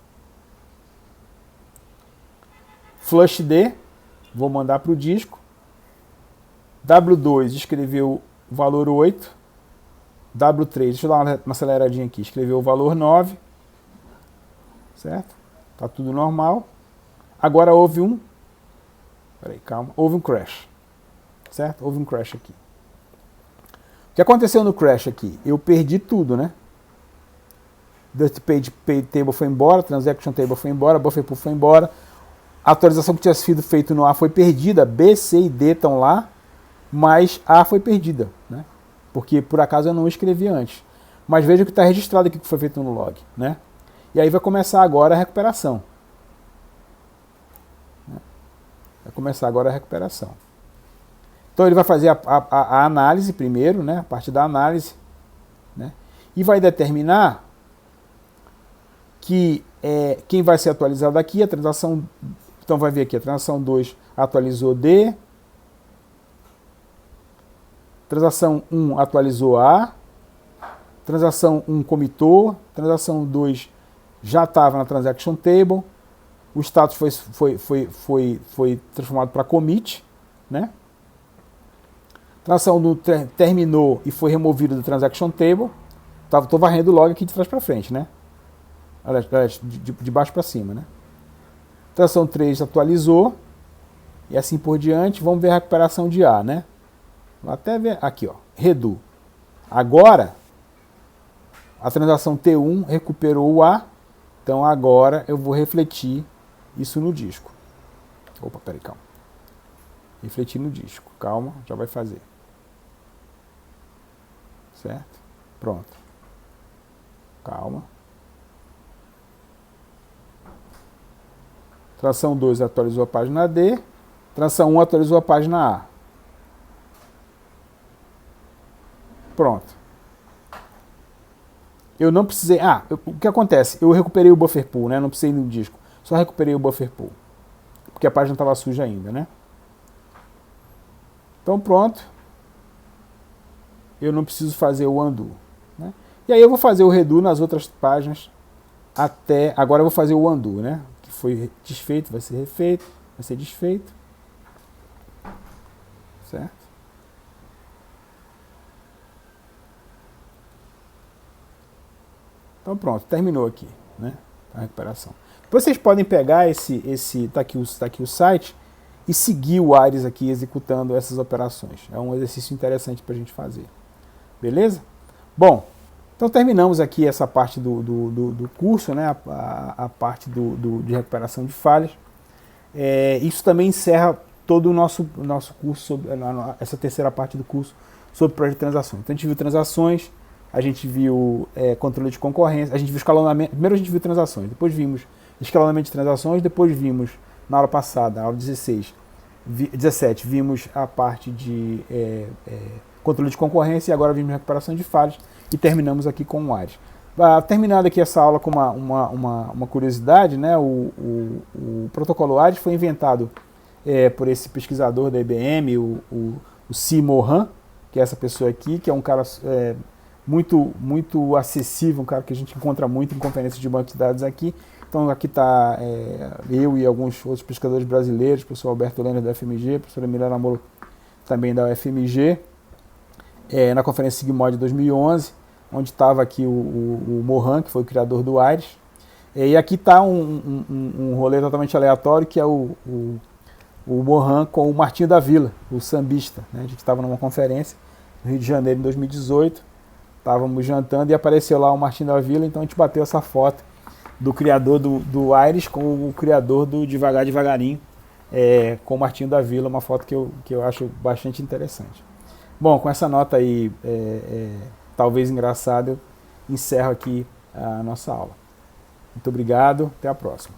Flush D, vou mandar para o disco. W2 escreveu o valor 8. W3, deixa eu dar uma aceleradinha aqui, escreveu o valor 9. Certo? Tá tudo normal. Agora houve um... Peraí, calma. Houve um crash. Certo? Houve um crash aqui. O que aconteceu no crash aqui? Eu perdi tudo, né? Dirty Page Table foi embora, Transaction Table foi embora, Buffer Pool foi embora. A atualização que tinha sido feita no A foi perdida. B, C e D estão lá, mas A foi perdida, né? Porque por acaso eu não escrevi antes. Mas veja que está registrado aqui que foi feito no log, né? E aí vai começar agora a recuperação. Vai começar agora a recuperação. Então ele vai fazer a análise primeiro, né? A parte da análise, né? E vai determinar que quem vai ser atualizado aqui, a transação... Então vai ver aqui, a transação 2 atualizou D, transação 1 atualizou A, transação 1 comitou, transação 2 já estava na Transaction Table, o status foi transformado para commit, né? Transação 1 terminou e foi removido da Transaction Table. Estou varrendo o log aqui de trás para frente, né? Aliás, de baixo para cima, né? Transação 3 atualizou e assim por diante. Vamos ver a recuperação de A, né? Vou até ver aqui, ó, redo. Agora a transação T1 recuperou o A, então agora eu vou refletir isso no disco. Opa, peraí, calma. Refletir no disco, calma, já vai fazer. Certo? Pronto. Calma. Transação 2 atualizou a página D. Transação 1 atualizou a página A. Pronto. Eu não precisei... o que acontece? Eu recuperei o buffer pool, né? Não precisei ir no disco. Só recuperei o buffer pool. Porque a página estava suja ainda, né? Então pronto. Eu não preciso fazer o undo, né? E aí eu vou fazer o redo nas outras páginas até... Agora eu vou fazer o undo, né? Que foi desfeito, vai ser refeito, vai ser desfeito. Certo? Então pronto, terminou aqui, né? A recuperação. Depois vocês podem pegar tá aqui o site e seguir o Aires aqui executando essas operações. É um exercício interessante para a gente fazer. Beleza? Bom, então terminamos aqui essa parte do curso, né? A parte de recuperação de falhas. Isso também encerra todo o nosso curso, sobre essa terceira parte do curso sobre projeto de transações. Então a gente viu transações, a gente viu controle de concorrência, a gente viu escalonamento. Primeiro a gente viu transações, depois vimos escalonamento de transações, depois vimos, na aula passada, aula 17, vimos a parte de controle de concorrência e agora vimos recuperação de falhas e terminamos aqui com o Aires. Terminando aqui essa aula com uma curiosidade, né? O protocolo Aires foi inventado por esse pesquisador da IBM, o C. Mohan, que é essa pessoa aqui, que é um cara muito acessível, um cara que a gente encontra muito em conferências de banco de dados aqui. Então aqui está eu e alguns outros pesquisadores brasileiros, o professor Alberto Lênin da UFMG, a professora Milena Amolo também da UFMG, na conferência Sigmod de 2011, onde estava aqui o Mohan, que foi o criador do Aires. E aqui está um rolê totalmente aleatório, que é o Mohan com o Martinho da Vila, o sambista, né? A gente estava numa conferência no Rio de Janeiro em 2018, estávamos jantando e apareceu lá o Martinho da Vila, então a gente bateu essa foto do criador do Aires com o criador do Devagar Devagarinho, com o Martinho da Vila, uma foto que eu acho bastante interessante. Bom, com essa nota aí, talvez engraçada, eu encerro aqui a nossa aula. Muito obrigado, até a próxima.